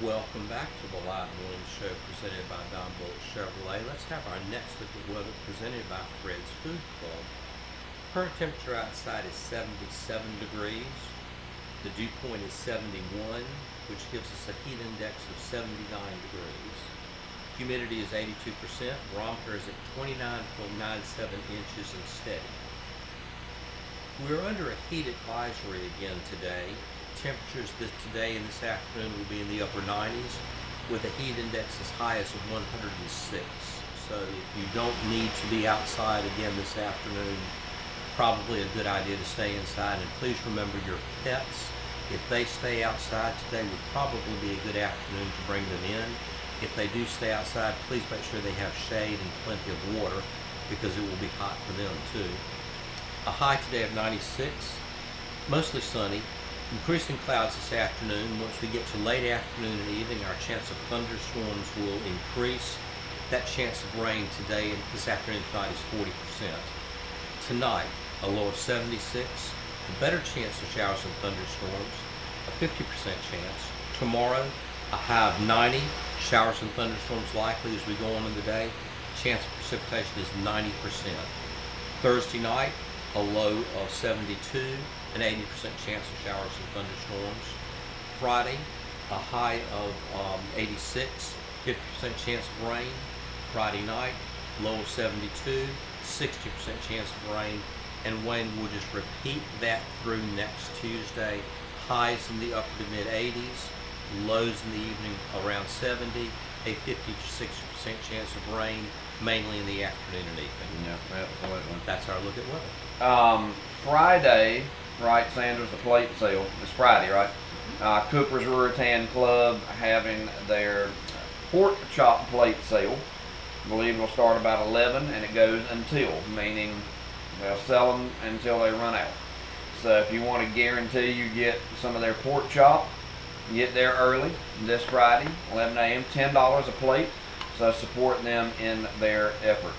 Welcome back to the Live Morning Show presented by Don Bullock Chevrolet. Let's have our next look at weather presented by Fred's Food Club. Current temperature outside is 77 degrees. The dew point is 71. which gives us a heat index of 79 degrees. Humidity is 82%. Barometer is at 29.97 inches and steady. We're under a heat advisory again today. Temperatures today and this afternoon will be in the upper 90s with a heat index as high as 106. So if you don't need to be outside again this afternoon, probably a good idea to stay inside. And please remember your pets. If they stay outside today, would probably be a good afternoon to bring them in. If they do stay outside, please make sure they have shade and plenty of water because it will be hot for them too. A high today of 96, mostly sunny. Increasing clouds this afternoon. Once we get to late afternoon and evening, our chance of thunderstorms will increase. That chance of rain today and this afternoon tonight is 40%. Tonight, a low of 76, a better chance of showers and thunderstorms, a 50% chance. Tomorrow, a high of 90, showers and thunderstorms likely as we go on in the day. Chance of precipitation is 90%. Thursday night, a low of 72, an 80% chance of showers and thunderstorms. Friday, a high of 86, 50% chance of rain. Friday night, low of 72, 60% chance of rain. And Wayne, we'll just repeat that through next Tuesday. Highs in the upper to mid 80s, lows in the evening around 70, a 50 to 60% chance of rain, mainly in the afternoon and evening. Yeah, absolutely. That's our look at weather. Friday, right, Sanders, the plate sale. It's Friday, right? Cooper's Ruritan Club having their pork chop plate sale. I believe it'll start about 11 and it goes until, meaning they'll sell them until they run out. So if you want to guarantee you get some of their pork chop, get there early this Friday, 11 a.m., $10 a plate. So support them in their efforts.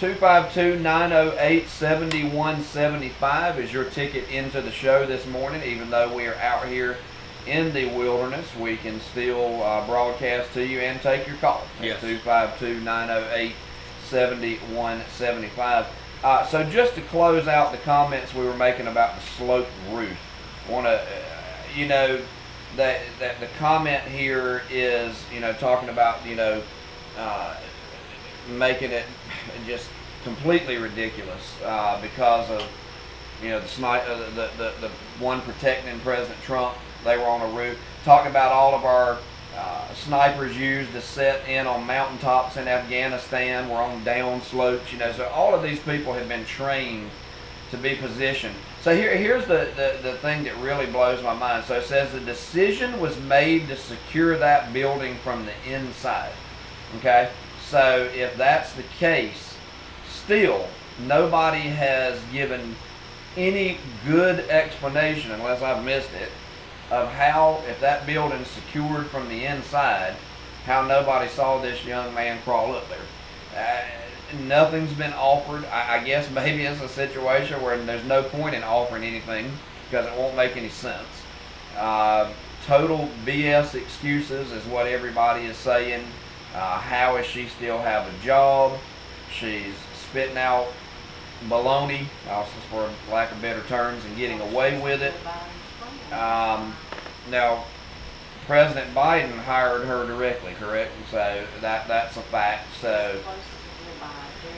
252-908-7175 is your ticket into the show this morning. Even though we are out here in the wilderness, we can still broadcast to you and take your call. Yes. 252-908-7175. So just to close out the comments we were making about the sloped roof, I want to, that the comment here is, talking about, making it just completely ridiculous because of, the one protecting President Trump. They were on a roof. Talking about all of our snipers used to set in on mountaintops in Afghanistan. We're on down slopes, So all of these people have been trained to be positioned. So here's the thing that really blows my mind. So it says the decision was made to secure that building from the inside. Okay? So if that's the case, still nobody has given any good explanation, unless I've missed it, of how, if that building's secured from the inside, how nobody saw this young man crawl up there. Nothing's been offered. I guess maybe it's a situation where there's no point in offering anything because it won't make any sense. Total BS excuses is what everybody is saying. How does she still have a job? She's spitting out baloney, also for lack of better terms, and getting away with it. Now, President Biden hired her directly, correct? So that's a fact. So,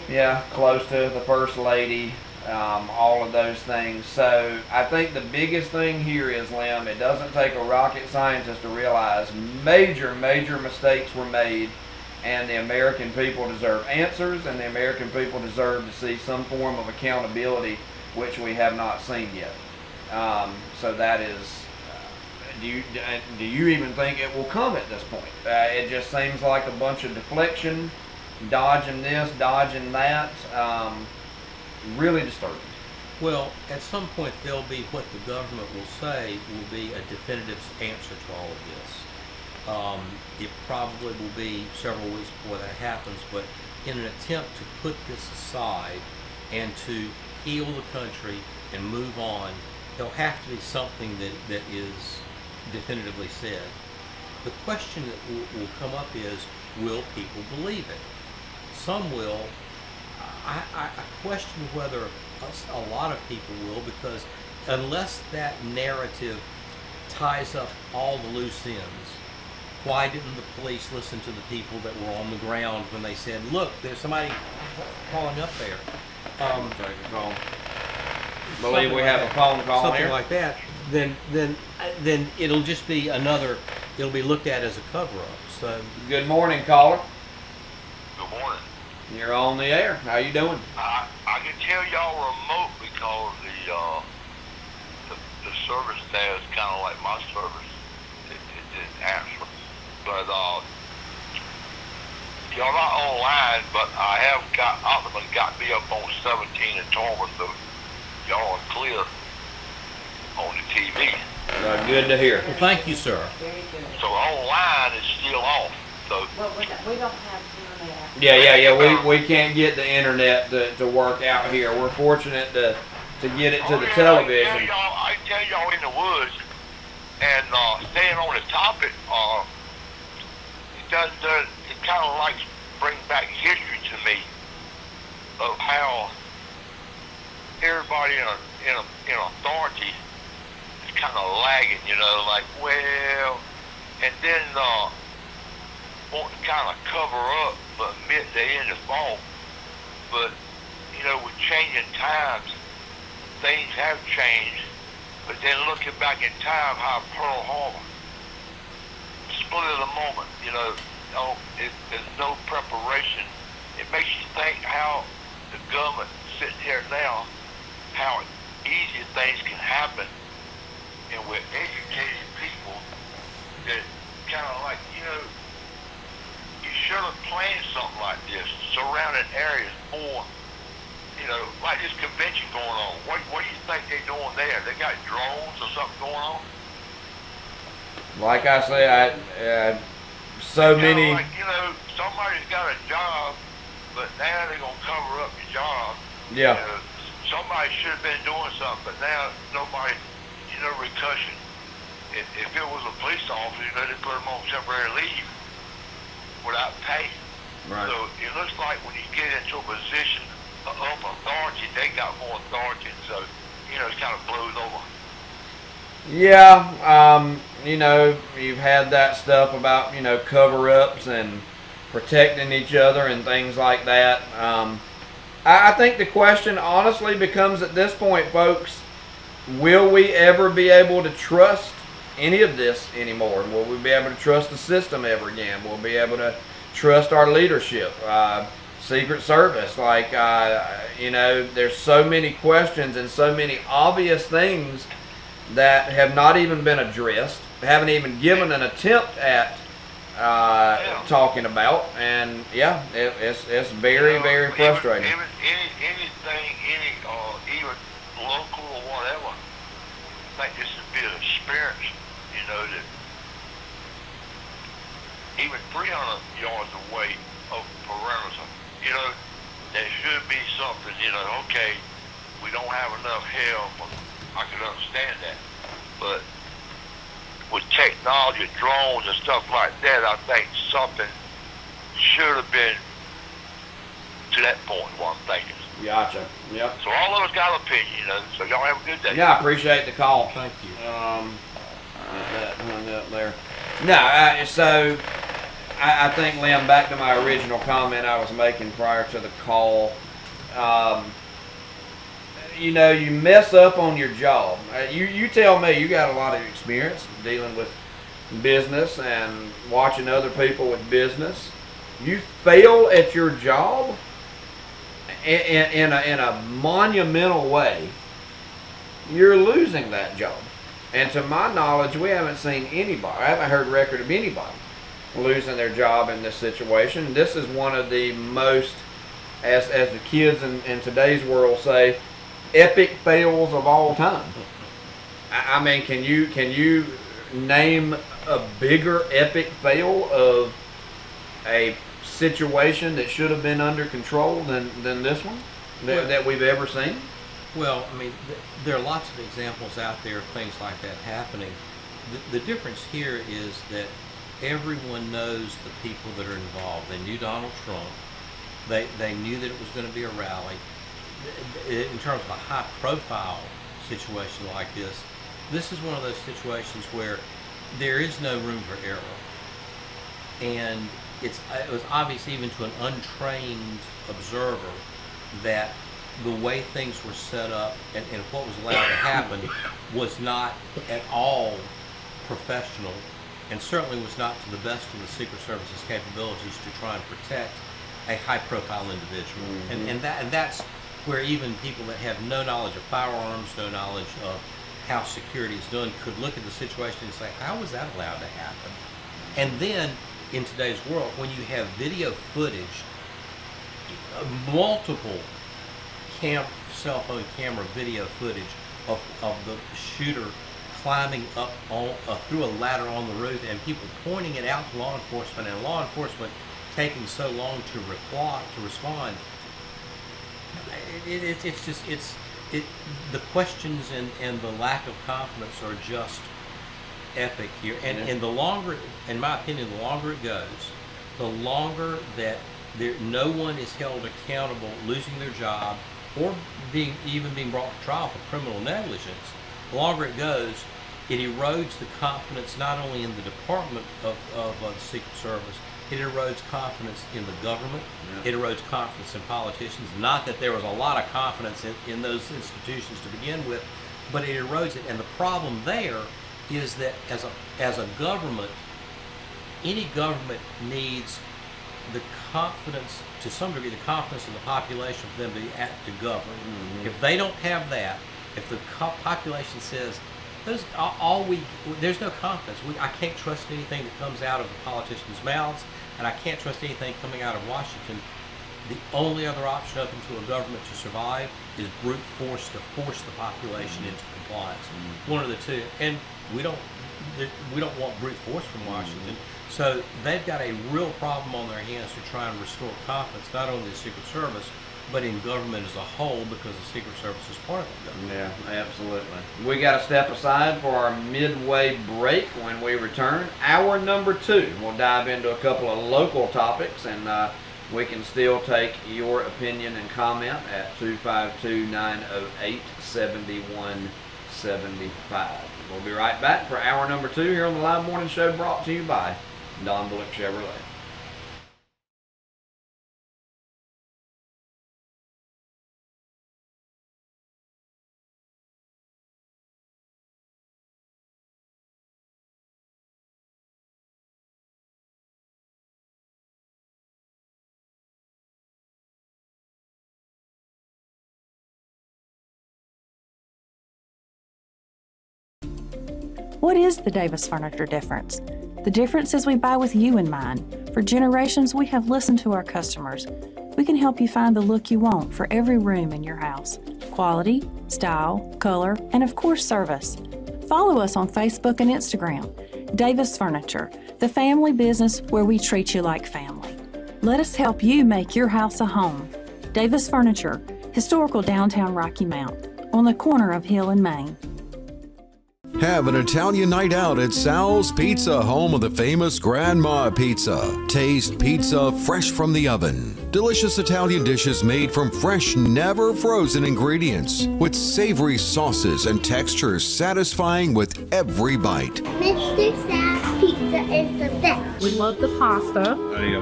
yeah, close to the First Lady, all of those things. So I think the biggest thing here is, Lim, it doesn't take a rocket scientist to realize major mistakes were made, and the American people deserve answers, and the American people deserve to see some form of accountability, which we have not seen yet. So that is, do you even think it will come at this point? It just seems like a bunch of deflection, dodging this, dodging that. Really disturbing. Well, at some point there'll be what the government will say will be a definitive answer to all of this. It probably will be several weeks before that happens, but in an attempt to put this aside and to heal the country and move on, there'll have to be something that is definitively said. The question that will come up is, will people believe it? Some will. I question whether a lot of people will, because unless that narrative ties up all the loose ends. Why didn't the police listen to the people that were on the ground when they said, look, there's somebody crawling up there? Take a call. Believe we have a phone call something here. like that, then it'll just be it'll be looked at as a cover-up. So, good morning, caller. Good morning. You're on the air. How you doing? I can tell y'all remote because the service there is kind of like my service. It didn't answer. But y'all not online, but I have got Optimum got me up on 17 and Tormund, so y'all are clear on the TV. Good to hear. Well, thank you, sir. So online is still off. So Well, we don't have internet. Yeah. We can't get the internet to work out here. We're fortunate to get it to the television. I tell y'all in the woods, and staying on the topic, it kind of like brings back history to me of how everybody in authority is kind of lagging, like, well, and then want to kind of cover up, but admit they in the fault. But with changing times, things have changed. But then looking back in time, how Pearl Harbor, split of the moment, there's no preparation. It makes you think how the government sitting here now, how easy things can happen, and with educated people that kind of like, you should have planned something like this, surrounding areas more, like this convention going on. What do you think they're doing there? They got drones or something going on? Like I say, so many. Like, somebody's got a job, but now they're gonna cover up the job. Yeah. Somebody should have been doing something, but now nobody, recussion. If it was a police officer, they put them on temporary leave without pay. Right. So it looks like when you get into a position of authority, they got more authority, so it kind of blows over. Yeah, you've had that stuff about cover-ups and protecting each other and things like that. I think the question honestly becomes at this point, folks, will we ever be able to trust any of this anymore? Will we be able to trust the system ever again? Will we be able to trust our leadership? Secret Service, there's so many questions and so many obvious things that have not even been addressed, haven't even given an attempt at talking about, and it's very, very frustrating. Even anything, even local or whatever, I think this would be an experience, that even 300 yards away of perimeter, there should be something, okay, we don't have enough help, I can understand that, but with technology, drones and stuff like that, I think something should have been to that point, what I'm thinking. Gotcha. Yep. So all of us got an opinion, so y'all have a good day. Yeah, I appreciate the call. Thank you. Get that hung up there. No, I think, Lynn, back to my original comment I was making prior to the call, you mess up on your job. You tell me, you got a lot of experience dealing with business and watching other people with business. You fail at your job in a monumental way, you're losing that job. And to my knowledge, we haven't seen anybody, I haven't heard record of anybody losing their job in this situation. This is one of the most, as the kids in today's world say, epic fails of all time. I mean, can you name a bigger epic fail of a situation that should have been under control than this one that we've ever seen? Well, I mean, there are lots of examples out there of things like that happening. The difference here is that everyone knows the people that are involved. They knew Donald Trump. They knew that it was going to be a rally. In terms of a high-profile situation like this, this is one of those situations where there is no room for error. And it was obvious even to an untrained observer that the way things were set up and what was allowed to happen was not at all professional, and certainly was not to the best of the Secret Service's capabilities to try and protect a high-profile individual. And that's where even people that have no knowledge of firearms, no knowledge of how security is done, could look at the situation and say, how was that allowed to happen? And then, in today's world, when you have video footage, multiple cell phone camera video footage of the shooter climbing up through a ladder on the roof, and people pointing it out to law enforcement, and law enforcement taking so long to respond, the questions and the lack of confidence are just epic here. And the longer, in my opinion, the longer it goes, the longer that no one is held accountable, losing their job, or even being brought to trial for criminal negligence, the longer it goes, it erodes the confidence not only in the Department of the Secret Service, it erodes confidence in the government, it erodes confidence in politicians. Not that there was a lot of confidence in those institutions to begin with, but it erodes it. And the problem there is that as a government, any government needs the confidence, to some degree, the confidence of the population for them to govern. If they don't have that, if the population says, there's no confidence. I can't trust anything that comes out of the politicians' mouths, and I can't trust anything coming out of Washington. The only other option open to a government to survive is brute force, to force the population into compliance. One of the two. And we don't want brute force from Washington. So they've got a real problem on their hands to try and restore confidence, not only in the Secret Service, but in government as a whole, because the Secret Service is part of that government. Yeah, absolutely. We got to step aside for our midway break. When we return, hour number 2, we'll dive into a couple of local topics, and we can still take your opinion and comment at 252-908-7175. We'll be right back for hour number 2 here on the Live Morning Show, brought to you by Don Bullock Chevrolet. What is the Davis Furniture difference? The difference is we buy with you in mind. For generations, we have listened to our customers. We can help you find the look you want for every room in your house. Quality, style, color, and of course, service. Follow us on Facebook and Instagram. Davis Furniture, the family business where we treat you like family. Let us help you make your house a home. Davis Furniture, historical downtown Rocky Mount, on the corner of Hill and Main. Have an Italian night out at Sal's Pizza, home of the famous Grandma Pizza. Taste pizza fresh from the oven. Delicious Italian dishes made from fresh, never frozen ingredients, with savory sauces and textures satisfying with every bite. Mr. Sal's Pizza is the best. We love the pasta. The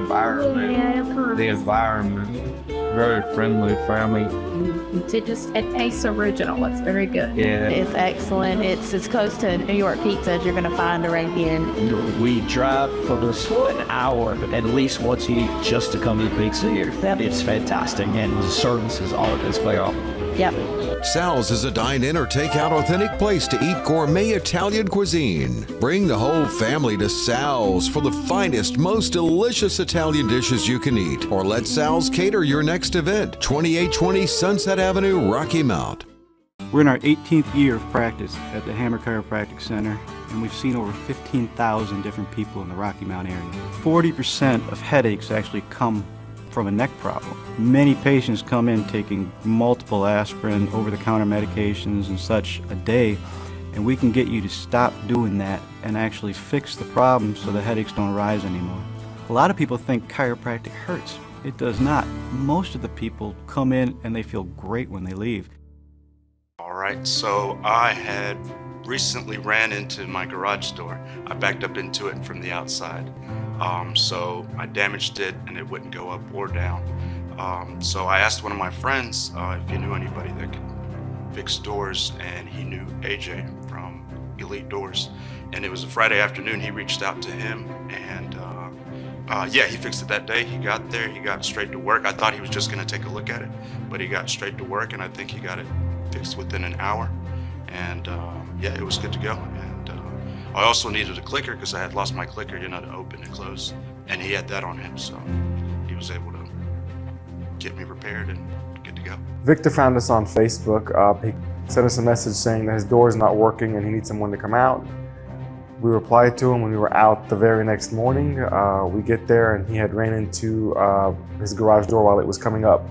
environment, very friendly, family. It tastes original. It's very good. Yeah. It's excellent. It's as close to New York pizza as you're going to find around here. We drive for an hour at least once a week just to come eat pizza here. It's fantastic, and the service is all as well. Yep. Sal's is a dine-in or take-out authentic place to eat gourmet Italian cuisine. Bring the whole family to Sal's for the finest, most delicious Italian dishes you can eat. Or let Sal's cater your next event. 2820 Sunset Avenue, Rocky Mount. We're in our 18th year of practice at the Hammer Chiropractic Center, and we've seen over 15,000 different people in the Rocky Mount area. 40% of headaches actually come from a neck problem. Many patients come in taking multiple aspirin, over-the-counter medications and such a day, and we can get you to stop doing that and actually fix the problem so the headaches don't rise anymore. A lot of people think chiropractic hurts. It does not. Most of the people come in and they feel great when they leave. All right, so I had recently ran into my garage door. I backed up into it from the outside. So I damaged it and it wouldn't go up or down. So I asked one of my friends if he knew anybody that could fix doors, and he knew AJ from Elite Doors. And it was a Friday afternoon. He reached out to him, and yeah, he fixed it that day. He got there, he got straight to work. I thought he was just gonna take a look at it, but he got straight to work, and I think he got it fixed within an hour. And yeah, it was good to go. And I also needed a clicker because I had lost my clicker, you know, to open and close. And he had that on him, so he was able to get me repaired and good to go. Victor found us on Facebook. He sent us a message saying that his door is not working and he needs someone to come out. We replied to him when we were out the very next morning. We get there and he had ran into his garage door while it was coming up.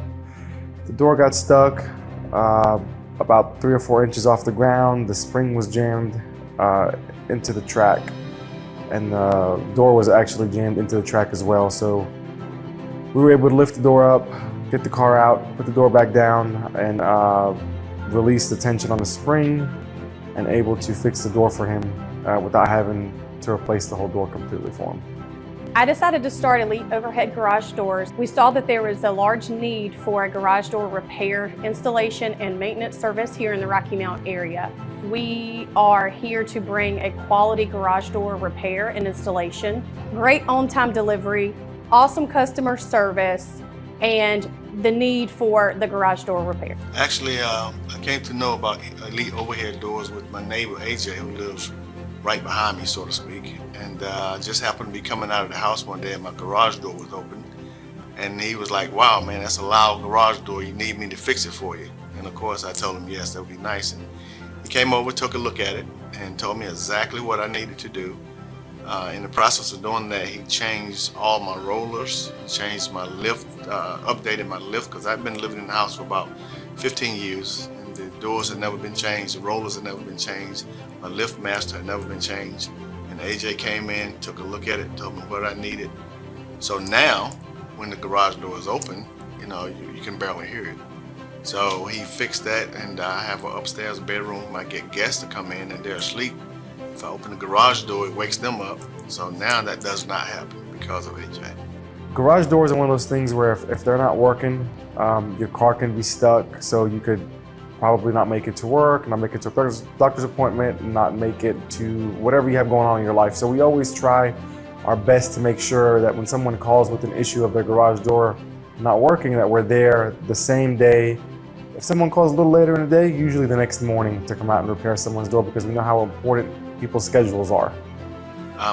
The door got stuck about 3 or 4 inches off the ground. The spring was jammed into the track, and the door was actually jammed into the track as well. So we were able to lift the door up, get the car out, put the door back down, and release the tension on the spring, and able to fix the door for him without having to replace the whole door completely for him. I decided to start Elite Overhead Garage Doors. We saw that there was a large need for a garage door repair, installation, and maintenance service here in the Rocky Mount area. We are here to bring a quality garage door repair and installation, great on-time delivery, awesome customer service, and the need for the garage door repair. Actually, I came to know about Elite Overhead Doors with my neighbor AJ, who lives right behind me, so to speak. And I just happened to be coming out of the house one day and my garage door was open. And he was like, wow, man, that's a loud garage door. You need me to fix it for you? And of course, I told him, yes, that would be nice. And he came over, took a look at it, and told me exactly what I needed to do. In the process of doing that, he changed all my rollers, changed my lift, updated my lift, because I've been living in the house for about 15 years. And the doors had never been changed, the rollers had never been changed, my lift master had never been changed. And AJ came in, took a look at it, told me what I needed. So now, when the garage door is open, you know, you can barely hear it. So he fixed that, and I have an upstairs bedroom. I get guests to come in and they're asleep. If I open the garage door, it wakes them up. So now that does not happen because of AJ. Garage doors are one of those things where if they're not working, your car can be stuck, so you could probably not make it to work, not make it to a doctor's appointment, not make it to whatever you have going on in your life. So we always try our best to make sure that when someone calls with an issue of their garage door not working, that we're there the same day. If someone calls a little later in the day, usually the next morning to come out and repair someone's door, because we know how important people's schedules are.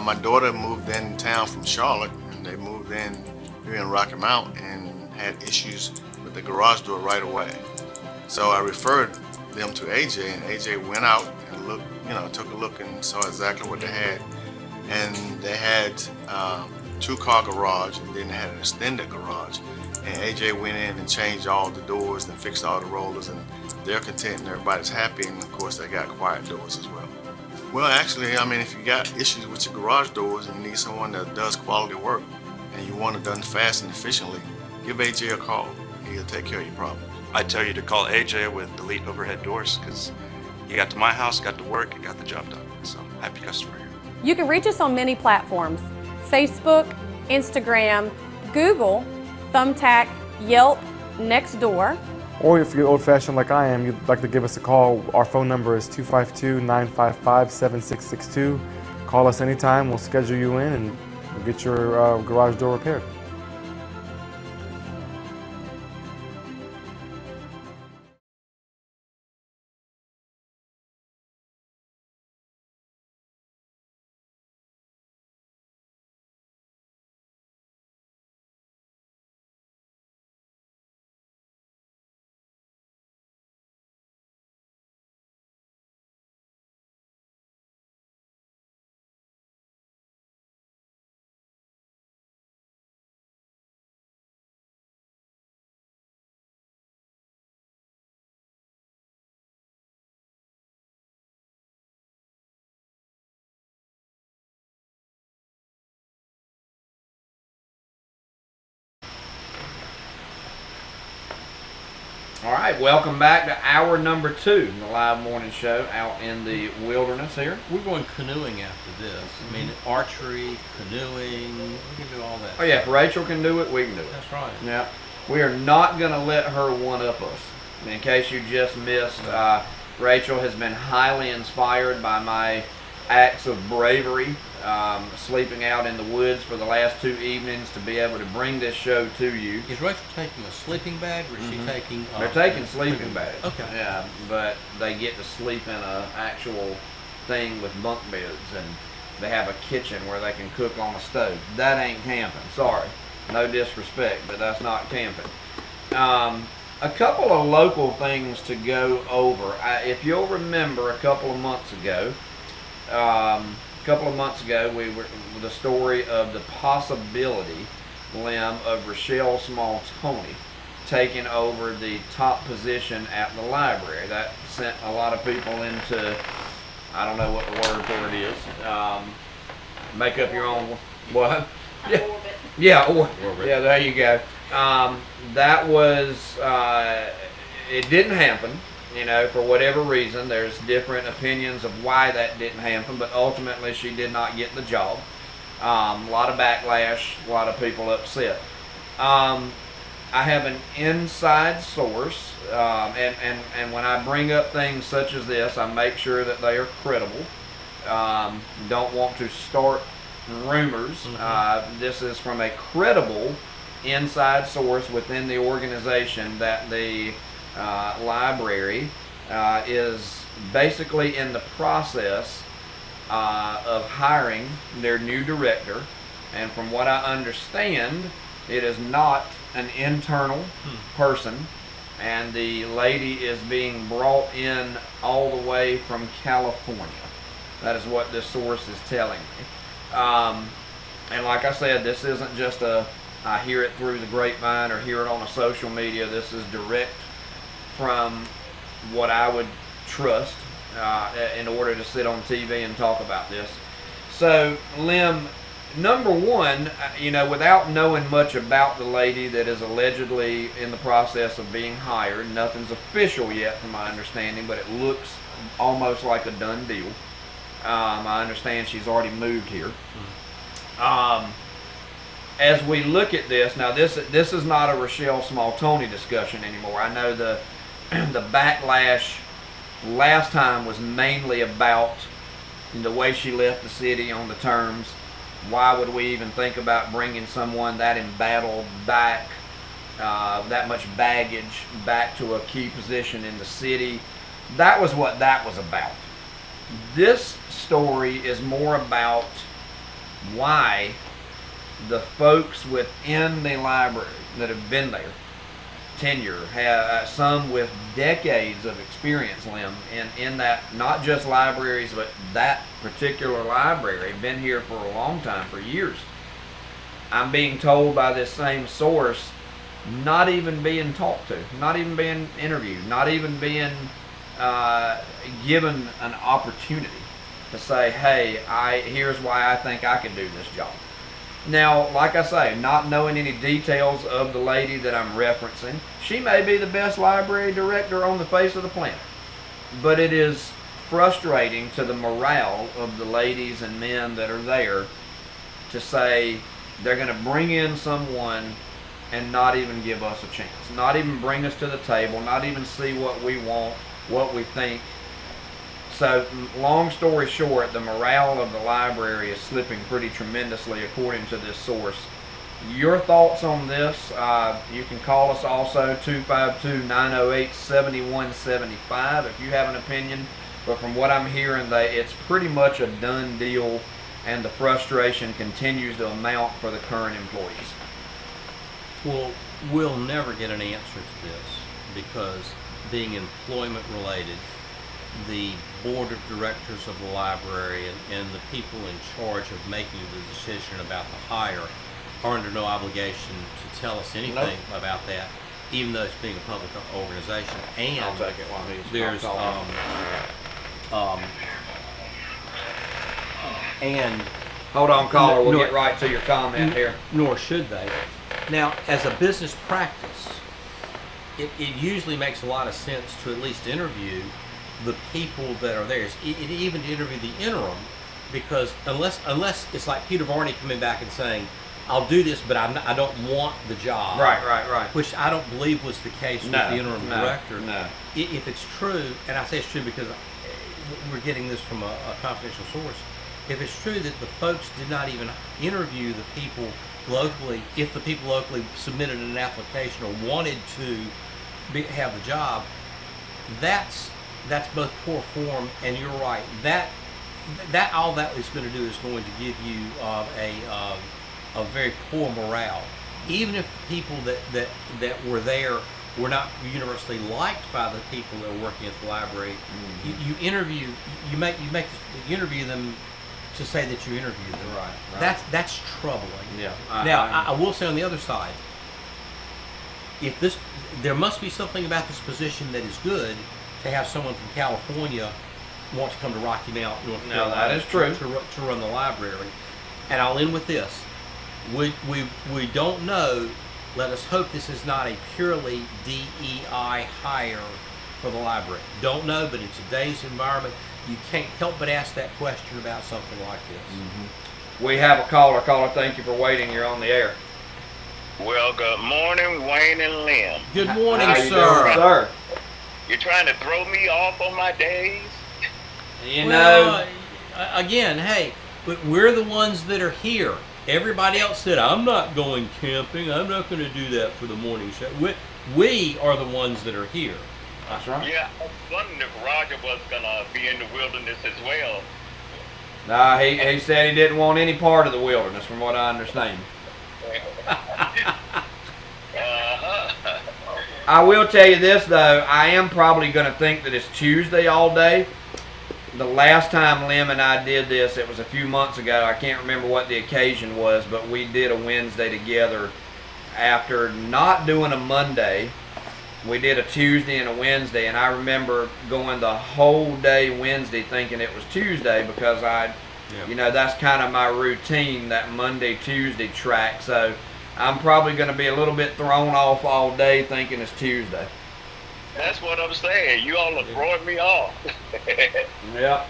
My daughter moved in town from Charlotte, and they moved in here in Rocky Mount and had issues with the garage door right away. So I referred them to AJ, and AJ went out and looked, you know, took a look and saw exactly what they had. And they had 2-car garage, and then they had an extended garage. And AJ went in and changed all the doors and fixed all the rollers, and they're content and everybody's happy. And of course, they got quiet doors as well. Well, actually, I mean, if you got issues with your garage doors and you need someone that does quality work and you want it done fast and efficiently, give AJ a call. He'll take care of your problem. I tell you to call AJ with Elite Overhead Doors, because you got to my house, got to work, and got the job done. So happy customer here. You can reach us on many platforms: Facebook, Instagram, Google, Thumbtack, Yelp, Nextdoor. Or if you're old-fashioned like I am, you'd like to give us a call, our phone number is 252-955-7662. Call us anytime, we'll schedule you in and we'll get your garage door repaired. All right, welcome back to hour number 2, the live morning show out in the wilderness here. We're going canoeing after this. I mean, archery, canoeing, we can do all that. Oh yeah, if Rachel can do it, we can do it. That's right. Yeah, we are not going to let her one-up us. In case you just missed, Rachel has been highly inspired by my acts of bravery, sleeping out in the woods for the last 2 evenings to be able to bring this show to you. Is Rachel taking a sleeping bag, or is she taking... They're taking sleeping bags. Okay. Yeah, but they get to sleep in an actual thing with bunk beds, and they have a kitchen where they can cook on a stove. That ain't camping. Sorry. No disrespect, but that's not camping. A couple of local things to go over. If you'll remember, a couple of months ago, we were with the story of the possibility, Lim, of Rochelle Small-Toney taking over the top position at the library. That sent a lot of people into, I don't know what the word for it is. Make up your own, what? Yeah, there you go. That was, it didn't happen. You know, for whatever reason, there's different opinions of why that didn't happen, but ultimately she did not get the job. A lot of backlash, a lot of people upset. I have an inside source, and when I bring up things such as this, I make sure that they are credible. Don't want to start rumors. This is from a credible inside source within the organization that the library is basically in the process of hiring their new director, and from what I understand, it is not an internal person, and the lady is being brought in all the way from California. That is what this source is telling me. And like I said, this isn't just I hear it through the grapevine or hear it on a social media. This is direct from what I would trust in order to sit on TV and talk about this. So, Lim, number one, you know, without knowing much about the lady that is allegedly in the process of being hired, nothing's official yet from my understanding, but it looks almost like a done deal. I understand she's already moved here. As we look at this, now this is not a Rochelle Small-Toney discussion anymore. I know the backlash last time was mainly about the way she left the city on the terms. Why would we even think about bringing someone that embattled back, that much baggage back to a key position in the city? That was what that was about. This story is more about why the folks within the library that have been there, tenure, have some with decades of experience, Lim, in that, not just libraries, but that particular library, been here for a long time, for years. I'm being told by this same source, not even being talked to, not even being interviewed, not even being given an opportunity to say, hey, here's why I think I could do this job. Now, like I say, not knowing any details of the lady that I'm referencing, she may be the best library director on the face of the planet. But it is frustrating to the morale of the ladies and men that are there to say they're going to bring in someone and not even give us a chance. Not even bring us to the table, not even see what we want, what we think. So, long story short, the morale of the library is slipping pretty tremendously according to this source. Your thoughts on this? You can call us also, 252-908-7175 if you have an opinion. But from what I'm hearing, it's pretty much a done deal, and the frustration continues to amount for the current employees. Well, we'll never get an answer to this because, being employment related, the board of directors of the library and the people in charge of making the decision about the hire are under no obligation to tell us anything about that, even though it's being a public organization. And I'll take it while he's there's and hold on, caller, we'll get right to your comment here. Nor should they. Now, as a business practice, it usually makes a lot of sense to at least interview the people that are there. Even to interview the interim, because unless it's like Peter Varney coming back and saying, I'll do this, but I don't want the job. Right. Which I don't believe was the case with the interim director. No. If it's true, and I say it's true because we're getting this from a confidential source, if it's true that the folks did not even interview the people locally, if the people locally submitted an application or wanted to have the job, that's both poor form, and you're right. That all that is going to do is going to give you a very poor morale. Even if the people that were there were not universally liked by the people that were working at the library, you interview them to say that you interviewed them. Right. That's troubling. Yeah. I will say on the other side, there must be something about this position that is good to have someone from California want to come to Rocky Mount, North Carolina. That is true. To run the library. And I'll end with this. We don't know. Let us hope this is not a purely DEI hire for the library. Don't know, but in today's environment, you can't help but ask that question about something like this. We have a caller. Caller, thank you for waiting. You're on the air. Well, good morning, Wayne and Lynn. Good morning, How you doing, sir? You're trying to throw me off on my days? Again, hey, we're the ones that are here. Everybody else said, I'm not going camping. I'm not going to do that for the morning show. We are the ones that are here. That's right. Yeah, I was wondering if Roger was going to be in the wilderness as well. Nah, he said he didn't want any part of the wilderness, from what I understand. I will tell you this, though. I am probably going to think that it's Tuesday all day. The last time Lim and I did this, it was a few months ago. I can't remember what the occasion was, but we did a Wednesday together. After not doing a Monday, we did a Tuesday and a Wednesday, and I remember going the whole day Wednesday thinking it was Tuesday because that's kind of my routine, that Monday, Tuesday track. So I'm probably going to be a little bit thrown off all day thinking it's Tuesday. That's what I'm saying. You all are throwing me off. Yep,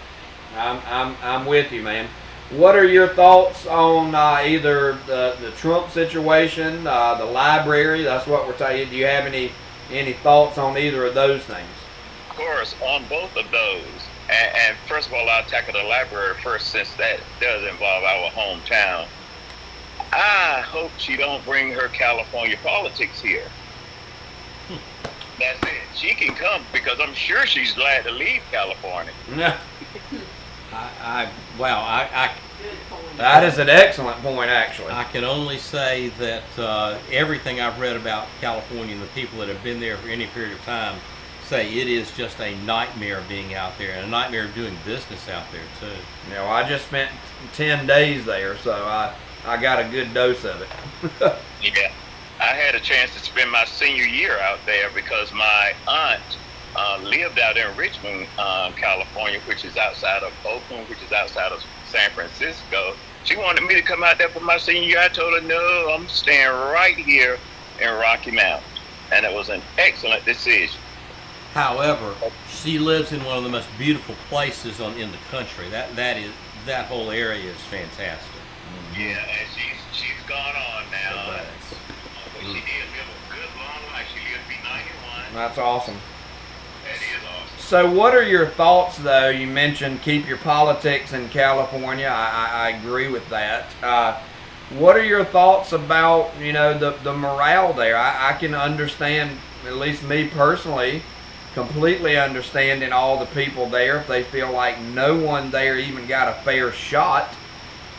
I'm with you, man. What are your thoughts on either the Trump situation, the library? That's what we're telling you. Do you have any thoughts on either of those things? Of course, on both of those. And first of all, I'll tackle the library first, since that does involve our hometown. I hope she don't bring her California politics here. That's it. She can come because I'm sure she's glad to leave California. Yeah. That is an excellent point, actually. I can only say that everything I've read about California and the people that have been there for any period of time say it is just a nightmare being out there, and a nightmare of doing business out there too. I just spent 10 days there, so I got a good dose of it. Yeah. I had a chance to spend my senior year out there because my aunt lived out in Richmond, California, which is outside of Oakland, which is outside of San Francisco. She wanted me to come out there for my senior year. I told her, no, I'm staying right here in Rocky Mount. And it was an excellent decision. However, she lives in one of the most beautiful places in the country. That whole area is fantastic. Yeah, and she's gone on now. But she did live a good long life. She lived to be 91. That's awesome. That is awesome. So what are your thoughts, though? You mentioned keep your politics in California. I agree with that. What are your thoughts about, the morale there? I can understand, at least me personally, completely understanding all the people there if they feel like no one there even got a fair shot.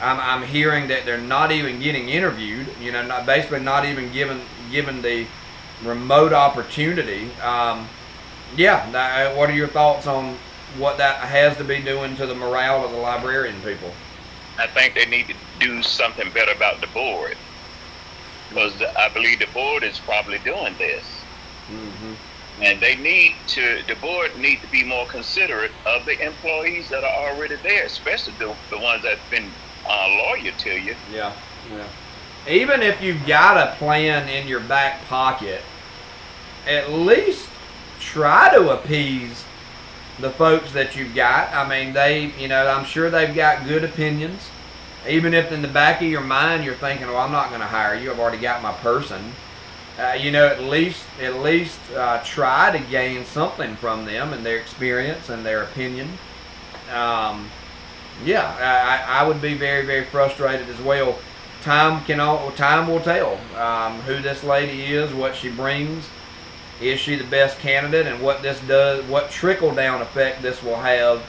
I'm hearing that they're not even getting interviewed, basically not even given the remote opportunity. What are your thoughts on what that has to be doing to the morale of the librarian people? I think they need to do something better about the board, because I believe the board is probably doing this. Mm-hmm. And the board need to be more considerate of the employees that are already there, especially the ones that's been loyal to you. Yeah. Even if you've got a plan in your back pocket at least try to appease the folks that you've got. I mean, I'm sure they've got good opinions. Even if in the back of your mind you're thinking, well, I'm not going to hire you, I've already got my person. At least try to gain something from them and their experience and their opinion. I would be very, very frustrated as well. Time will tell who this lady is, what she brings. Is she the best candidate, and what trickle down effect this will have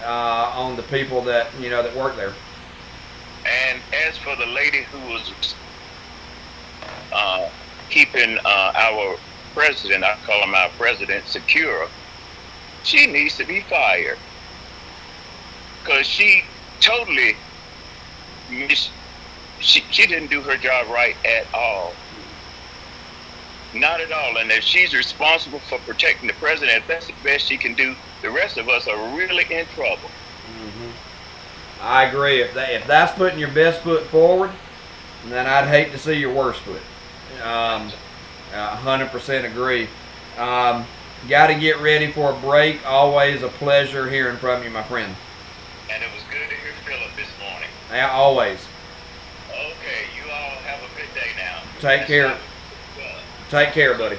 on the people that that work there. And as for the lady who was keeping our president, I call him our president, secure, she needs to be fired. Because she totally she didn't do her job right at all. Not at all. And if she's responsible for protecting the president, if that's the best she can do, the rest of us are really in trouble. I agree. If that's putting your best foot forward, then I'd hate to see your worst foot. 100% agree. Got to get ready for a break. Always a pleasure hearing from you, my friend. And it was good to hear Philip this morning. Yeah, always. Okay, you all have a good day now. Take care. Take care, buddy.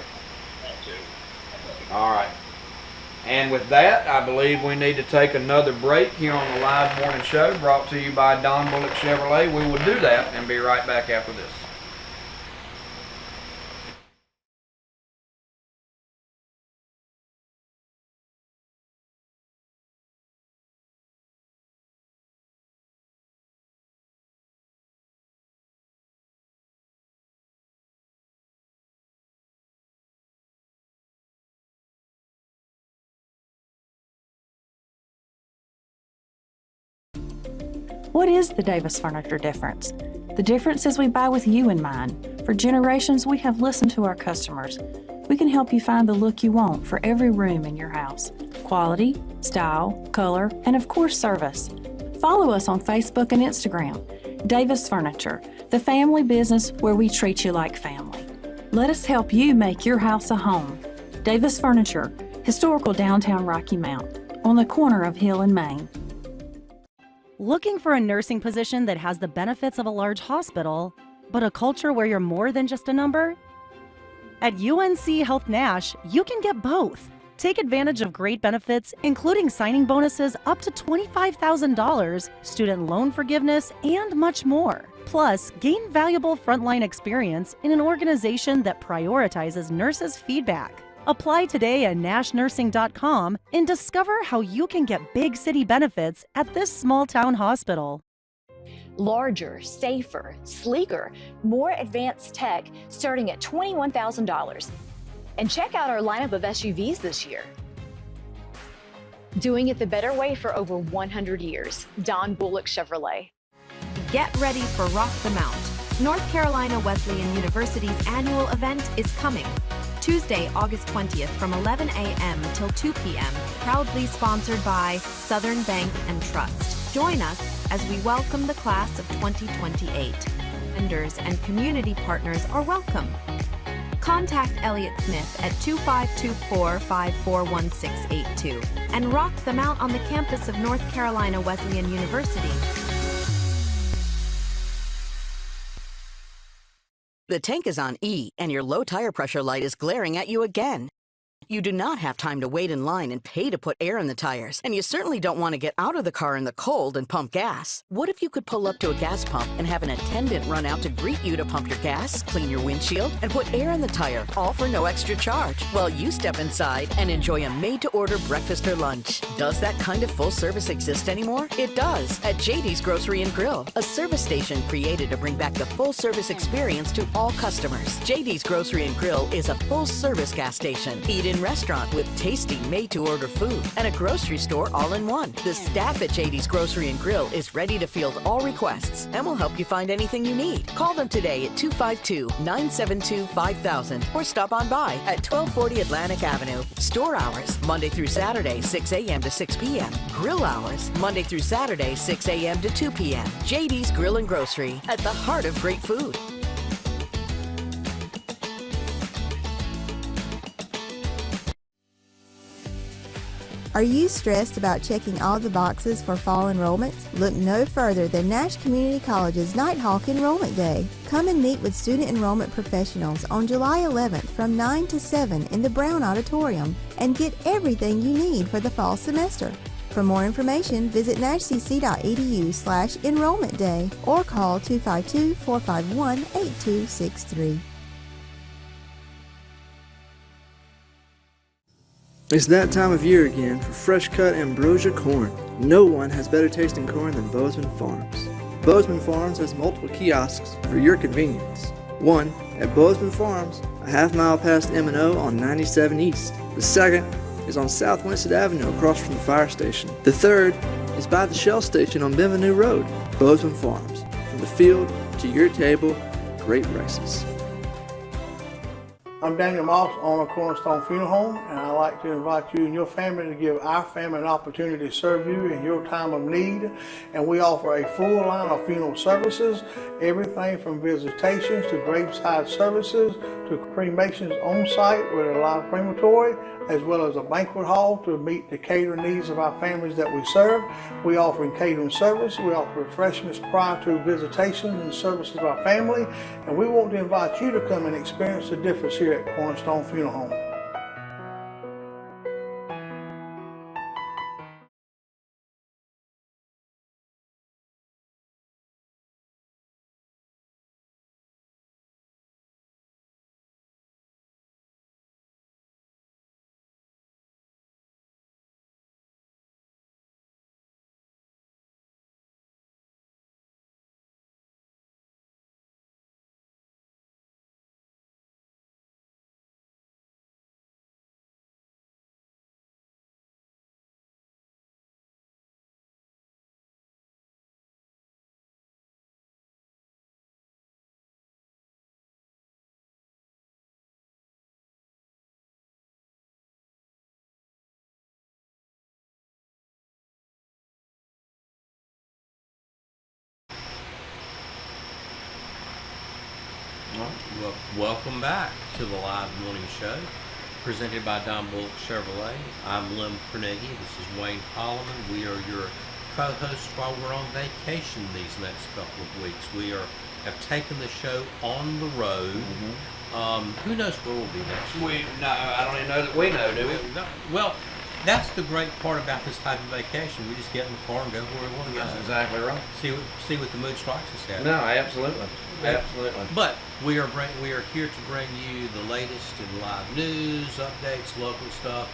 All right. And with that, I believe we need to take another break here on the Live Morning Show, brought to you by Don Bullock Chevrolet. We will do that and be right back after this. What is the Davis Furniture difference? The difference is we buy with you in mind. For generations, we have listened to our customers. We can help you find the look you want for every room in your house. Quality, style, color, and of course, service. Follow us on Facebook and Instagram. Davis Furniture, the family business where we treat you like family. Let us help you make your house a home. Davis Furniture, historical downtown Rocky Mount, on the corner of Hill and Main. Looking for a nursing position that has the benefits of a large hospital, but a culture where you're more than just a number? At UNC Health Nash, you can get both. Take advantage of great benefits, including signing bonuses up to $25,000, student loan forgiveness, and much more. Plus, gain valuable frontline experience in an organization that prioritizes nurses' feedback. Apply today at nashnursing.com and discover how you can get big city benefits at this small town hospital. Larger, safer, sleeker, more advanced tech starting at $21,000. And check out our lineup of SUVs this year. Doing it the better way for over 100 years. Don Bullock Chevrolet. Get ready for Rock the Mount. North Carolina Wesleyan University's annual event is coming. Tuesday, August 20th from 11 a.m. till 2 p.m. Proudly sponsored by Southern Bank and Trust. Join us as we welcome the class of 2028. Vendors and community partners are welcome. Contact Elliott Smith at 2524-541682 and rock the Mount on the campus of North Carolina Wesleyan University. The tank is on E, and your low tire pressure light is glaring at you again. You do not have time to wait in line and pay to put air in the tires, and you certainly don't want to get out of the car in the cold and pump gas. What if you could pull up to a gas pump and have an attendant run out to greet you to pump your gas, clean your windshield, and put air in the tire, all for no extra charge, while you step inside and enjoy a made-to-order breakfast or lunch? Does that kind of full service exist anymore? It does, at JD's Grocery & Grill, a service station created to bring back the full-service experience to all customers. JD's Grocery & Grill is a full-service gas station. Eat in restaurant with tasty made-to-order food and a grocery store all in one. The staff at JD's Grocery & Grill is ready to field all requests and will help you find anything you need. Call them today at 252-972-5000 or stop on by at 1240 Atlantic Avenue. Store hours, Monday through Saturday, 6 a.m. to 6 p.m. Grill hours, Monday through Saturday, 6 a.m. to 2 p.m. JD's Grill & Grocery, at the heart of great food. Are you stressed about checking all the boxes for fall enrollments? Look no further than Nash Community College's Nighthawk Enrollment Day. Come and meet with student enrollment professionals on July 11th from 9 to 7 in the Brown Auditorium and get everything you need for the fall semester. For more information, visit nashcc.edu/enrollment day or call 252-451-8263. It's that time of year again for fresh cut ambrosia corn. No one has better tasting corn than Bozeman Farms. Bozeman Farms has multiple kiosks for your convenience. One at Bozeman Farms, a half-mile past M&O on 97 East. The second is on South Winston Avenue across from the fire station. The third is by the Shell Station on Bienvenue Road. Bozeman Farms, from the field to your table, great prices. I'm Daniel Moss, owner of Cornerstone Funeral Home, and I'd like to invite you and your family to give our family an opportunity to serve you in your time of need. And we offer a full line of funeral services, everything from visitations to graveside services to cremations on site with a live crematory, as well as a banquet hall to meet the catering needs of our families that we serve. We offer catering service. We offer refreshments prior to visitations and services of our family. And we want to invite you to come and experience the difference here at Cornerstone Funeral Home. Well, welcome back to the live morning show presented by Don Bullock Chevrolet. I'm Lem Carnegie. This is Wayne Holloman. We are your co-hosts while we're on vacation these next couple of weeks. We have taken the show on the road. Who knows where we'll be next week? I don't even know that we know, do we? No. Well, that's the great part about this type of vacation. We just get in the car and go where we want to go. That's exactly right. See what the mood strikes us at. No, absolutely. Absolutely. But we are here to bring you the latest in live news, updates, local stuff,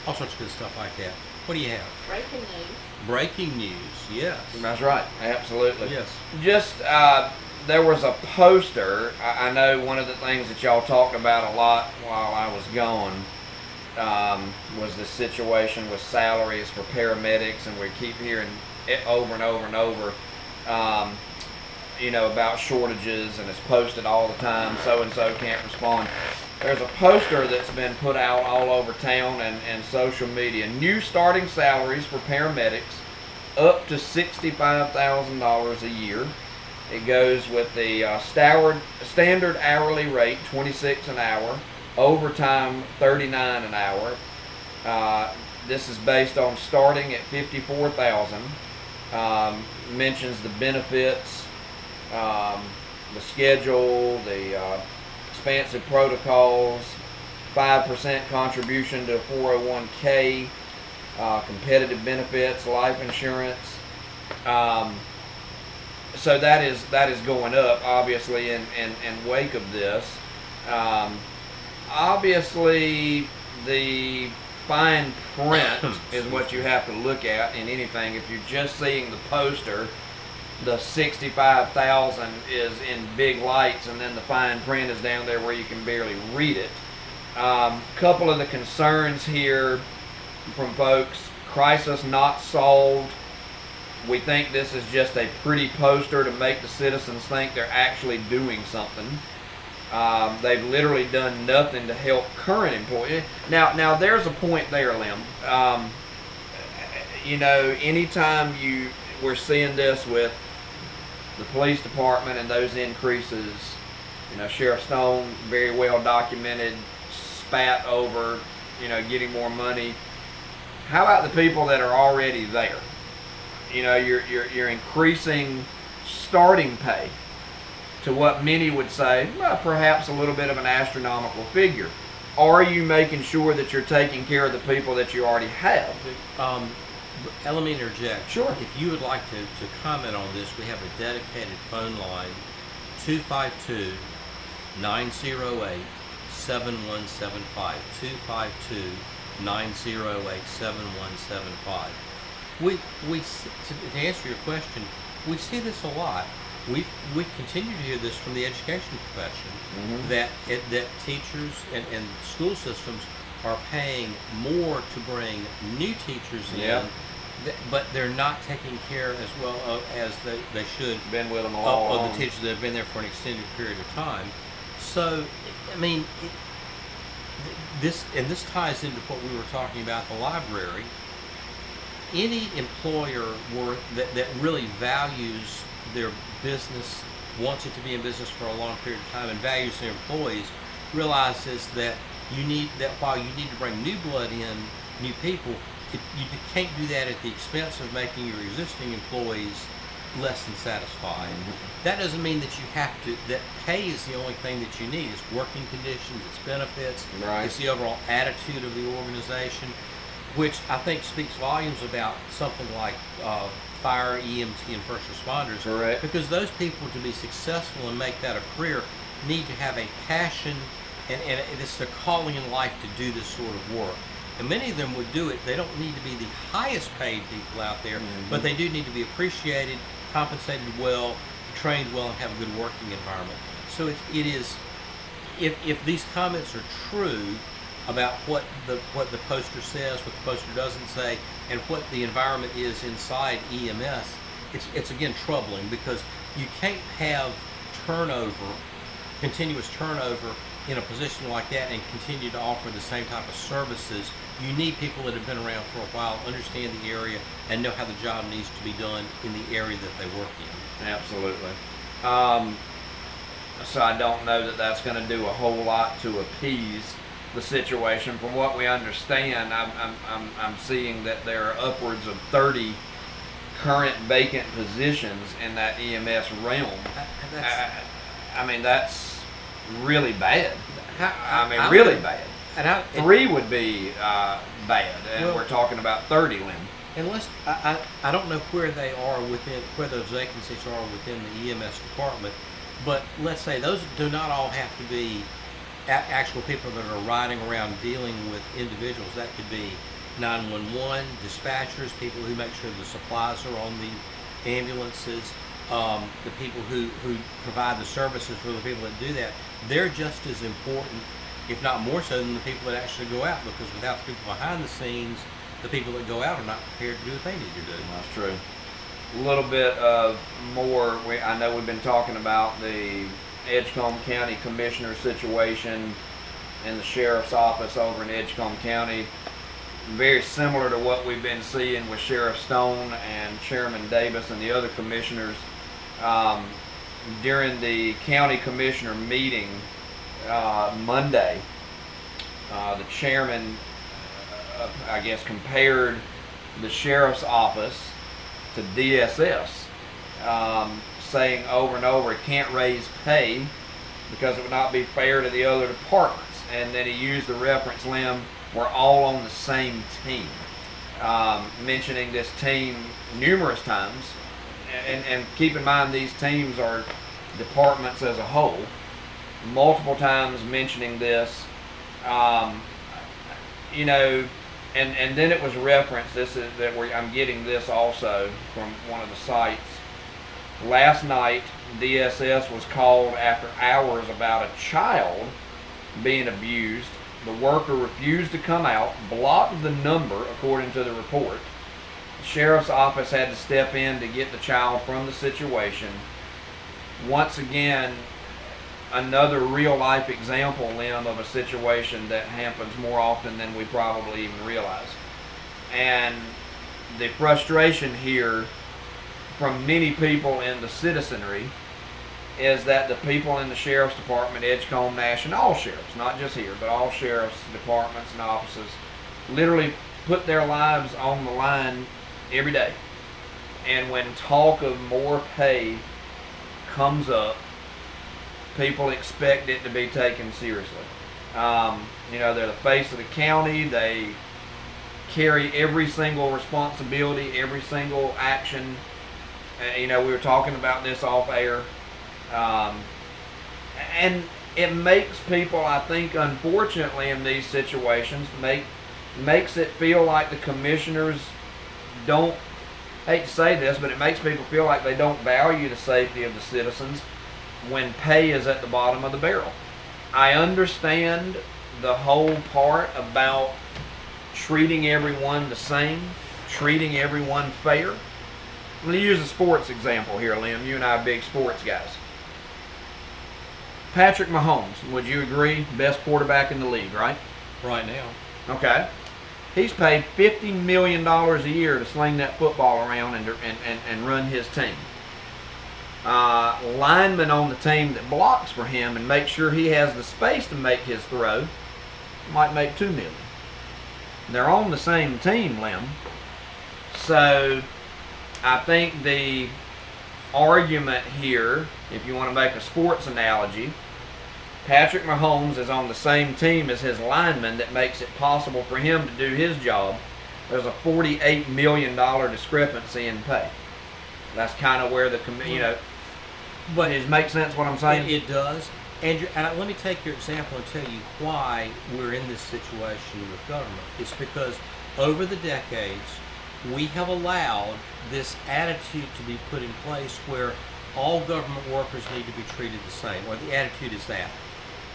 all sorts of good stuff like that. What do you have? Breaking news. Breaking news, yes. That's right. Absolutely. Yes. Just, there was a poster. I know one of the things that y'all talked about a lot while I was gone was the situation with salaries for paramedics, and we keep hearing it over and over and over. About shortages, and it's posted all the time, so-and-so can't respond. There's a poster that's been put out all over town and social media. New starting salaries for paramedics up to $65,000 a year. It goes with the standard hourly rate, $26 an hour, overtime $39 an hour. This is based on starting at $54,000. Mentions the benefits, the schedule, the expansive protocols, 5% contribution to 401k, competitive benefits, life insurance. So that is going up, obviously, in wake of this. Obviously, the fine print is what you have to look at in anything. If you're just seeing the poster, the 65,000 is in big lights, and then the fine print is down there where you can barely read it. Couple of the concerns here from folks: crisis not solved. We think this is just a pretty poster to make the citizens think they're actually doing something. They've literally done nothing to help current employees. Now there's a point there, Lim. Anytime we're seeing this with the police department and those increases, Sheriff Stone very well documented, spat over, getting more money. How about the people that are already there? You know, you're increasing starting pay to what many would say, well, perhaps a little bit of an astronomical figure. Are you making sure that you're taking care of the people that you already have? Let me interject. Sure. If you would like to comment on this, we have a dedicated phone line, 252-908-7175. 252-908-7175. To answer your question, we see this a lot. We continue to hear this from the education profession, that teachers and school systems are paying more to bring new teachers in, but they're not taking care as well as they should been with them all of the teachers that have been there for an extended period of time. So, I mean, this ties into what we were talking about at the library. Any employer that really values their business, wants it to be in business for a long period of time, and values their employees, realizes that while you need to bring new blood in, new people, you can't do that at the expense of making your existing employees less than satisfied. That doesn't mean that you have to, that pay is the only thing that you need. It's working conditions, it's benefits, it's the overall attitude of the organization, which I think speaks volumes about something like fire, EMT, and first responders. Correct. Because those people, to be successful and make that a career, need to have a passion, and it's their calling in life to do this sort of work. And many of them would do it. They don't need to be the highest paid people out there, but they do need to be appreciated, compensated well, trained well, and have a good working environment. So it is, if these comments are true about what the poster says, what the poster doesn't say, and what the environment is inside EMS, it's again troubling, because you can't have continuous turnover in a position like that and continue to offer the same type of services. You need people that have been around for a while, understand the area, and know how the job needs to be done in the area that they work in. Absolutely. So I don't know that that's going to do a whole lot to appease the situation. From what we understand, I'm seeing that there are upwards of 30 current vacant positions in that EMS realm. I mean, that's really bad. Really bad. And 3 would be bad, and we're talking about 30, Lynn. Unless I don't know where they are where those vacancies are within the EMS department, but let's say those do not all have to be actual people that are riding around dealing with individuals. That could be 911 dispatchers, people who make sure the supplies are on the ambulances, the people who provide the services for the people that do that. They're just as important, if not more so, than the people that actually go out, because without the people behind the scenes, the people that go out are not prepared to do what they need to do. That's true. A little bit of more, I know we've been talking about the Edgecombe County Commissioner situation in the Sheriff's office over in Edgecombe County. Very similar to what we've been seeing with Sheriff Stone and Chairman Davis and the other commissioners. During the county commissioner meeting Monday, the chairman, I guess, compared the Sheriff's office to DSS, saying over and over, it can't raise pay because it would not be fair to the other departments. And then he used the reference, Lim, we're all on the same team, mentioning this team numerous times. And keep in mind, these teams are departments as a whole. Multiple times mentioning this, you know, and then it was referenced. I'm getting this also from one of the sites. Last night, DSS was called after hours about a child being abused. The worker refused to come out, blocked the number according to the report. The sheriff's office had to step in to get the child from the situation. Once again, another real life example, Lim, of a situation that happens more often than we probably even realize. And the frustration here from many people in the citizenry is that the people in the Sheriff's Department, Edgecombe, Nash, and all sheriffs, not just here, but all sheriff's departments and offices, literally put their lives on the line every day. And when talk of more pay comes up, people expect it to be taken seriously. You know, they're the face of the county. They carry every single responsibility, every single action. You know, we were talking about this off air. And it makes people, I think, unfortunately, in these situations, makes it feel like the commissioners don't, I hate to say this, but it makes people feel like they don't value the safety of the citizens when pay is at the bottom of the barrel. I understand the whole part about treating everyone the same, treating everyone fair. I'm going to use a sports example here, Liam. You and I are big sports guys. Patrick Mahomes, would you agree, best quarterback in the league, right? Right now. Okay. He's paid $50 million a year to sling that football around and run his team. Lineman on the team that blocks for him and makes sure he has the space to make his throw might make $2 million. They're on the same team, Lim. So I think the argument here, if you want to make a sports analogy, Patrick Mahomes is on the same team as his lineman that makes it possible for him to do his job. There's a $48 million discrepancy in pay. That's kind of where the, you know, but it makes sense what I'm saying? It does. And let me take your example and tell you why we're in this situation with government. It's because over the decades, we have allowed this attitude to be put in place where all government workers need to be treated the same, or the attitude is that.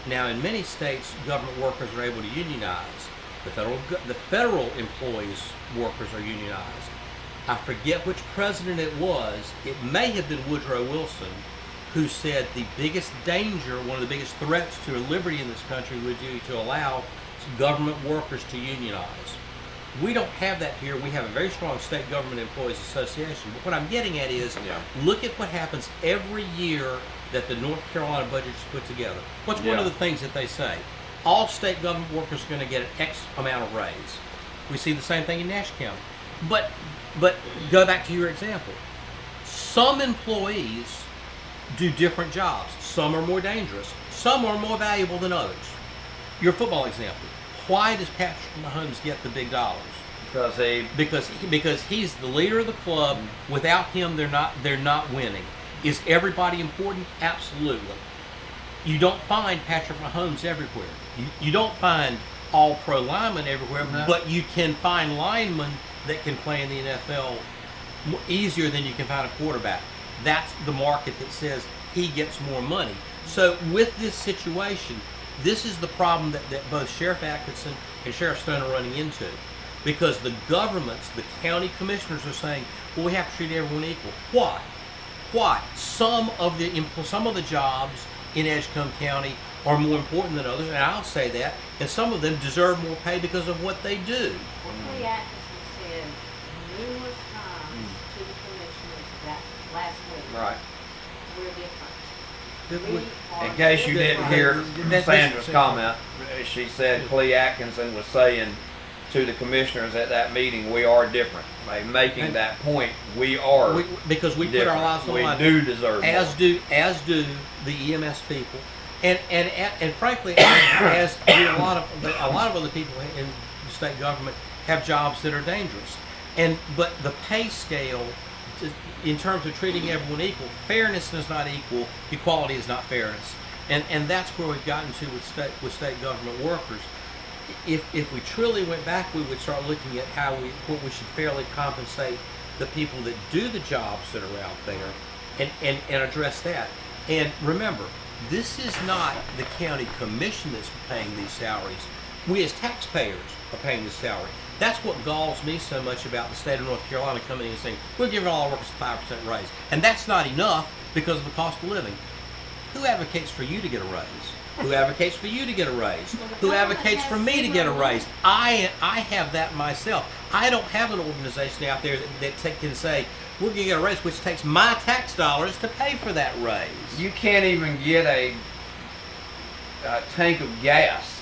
Now, in many states, government workers are able to unionize. The federal employees, workers are unionized. I forget which president it was. It may have been Woodrow Wilson, who said the biggest danger, one of the biggest threats to liberty in this country would be to allow government workers to unionize. We don't have that here. We have a very strong state government employees association. But what I'm getting at is, look at what happens every year that the North Carolina budget is put together. What's one of the things that they say? All state government workers are going to get an X amount of raise. We see the same thing in Nash County. But go back to your example. Some employees do different jobs. Some are more dangerous. Some are more valuable than others. Your football example. Why does Patrick Mahomes get the big dollars? Because he's the leader of the club. Without him, they're not winning. Is everybody important? Absolutely. You don't find Patrick Mahomes everywhere. You don't find all-pro linemen everywhere, but you can find linemen that can play in the NFL easier than you can find a quarterback. That's the market that says he gets more money. So with this situation, this is the problem that both Sheriff Atkinson and Sheriff Stone are running into. Because the governments, the county commissioners are saying, well, we have to treat everyone equal. Why? Why? Some of the jobs in Edgecombe County are more important than others, and I'll say that, and some of them deserve more pay because of what they do. Lee Atkinson said numerous times to the commissioners that last week, right, we're different. In case you didn't hear Sandra's comment, she said Clee Atkinson was saying to the commissioners at that meeting, we are different. By making that point, we are because we different. Put our lives on the line. We do deserve as more. As do the EMS people, and frankly, as do a lot of other people in the state government have jobs that are dangerous. But the pay scale, in terms of treating everyone equal, fairness is not equal, equality is not fairness, and that's where we've gotten to with state government workers. If we truly went back, we would start looking at what we should fairly compensate the people that do the jobs that are out there, and address that. And remember, this is not the county commission that's paying these salaries. We as taxpayers are paying this salary. That's what galls me so much about the state of North Carolina coming in and saying, we're giving all our workers a 5% raise. And that's not enough because of the cost of living. Who advocates for you to get a raise? Who advocates for you to get a raise? Who advocates for me to get a raise? I have that myself. I don't have an organization out there that can say, we're going to get a raise, which takes my tax dollars to pay for that raise. You can't even get a tank of gas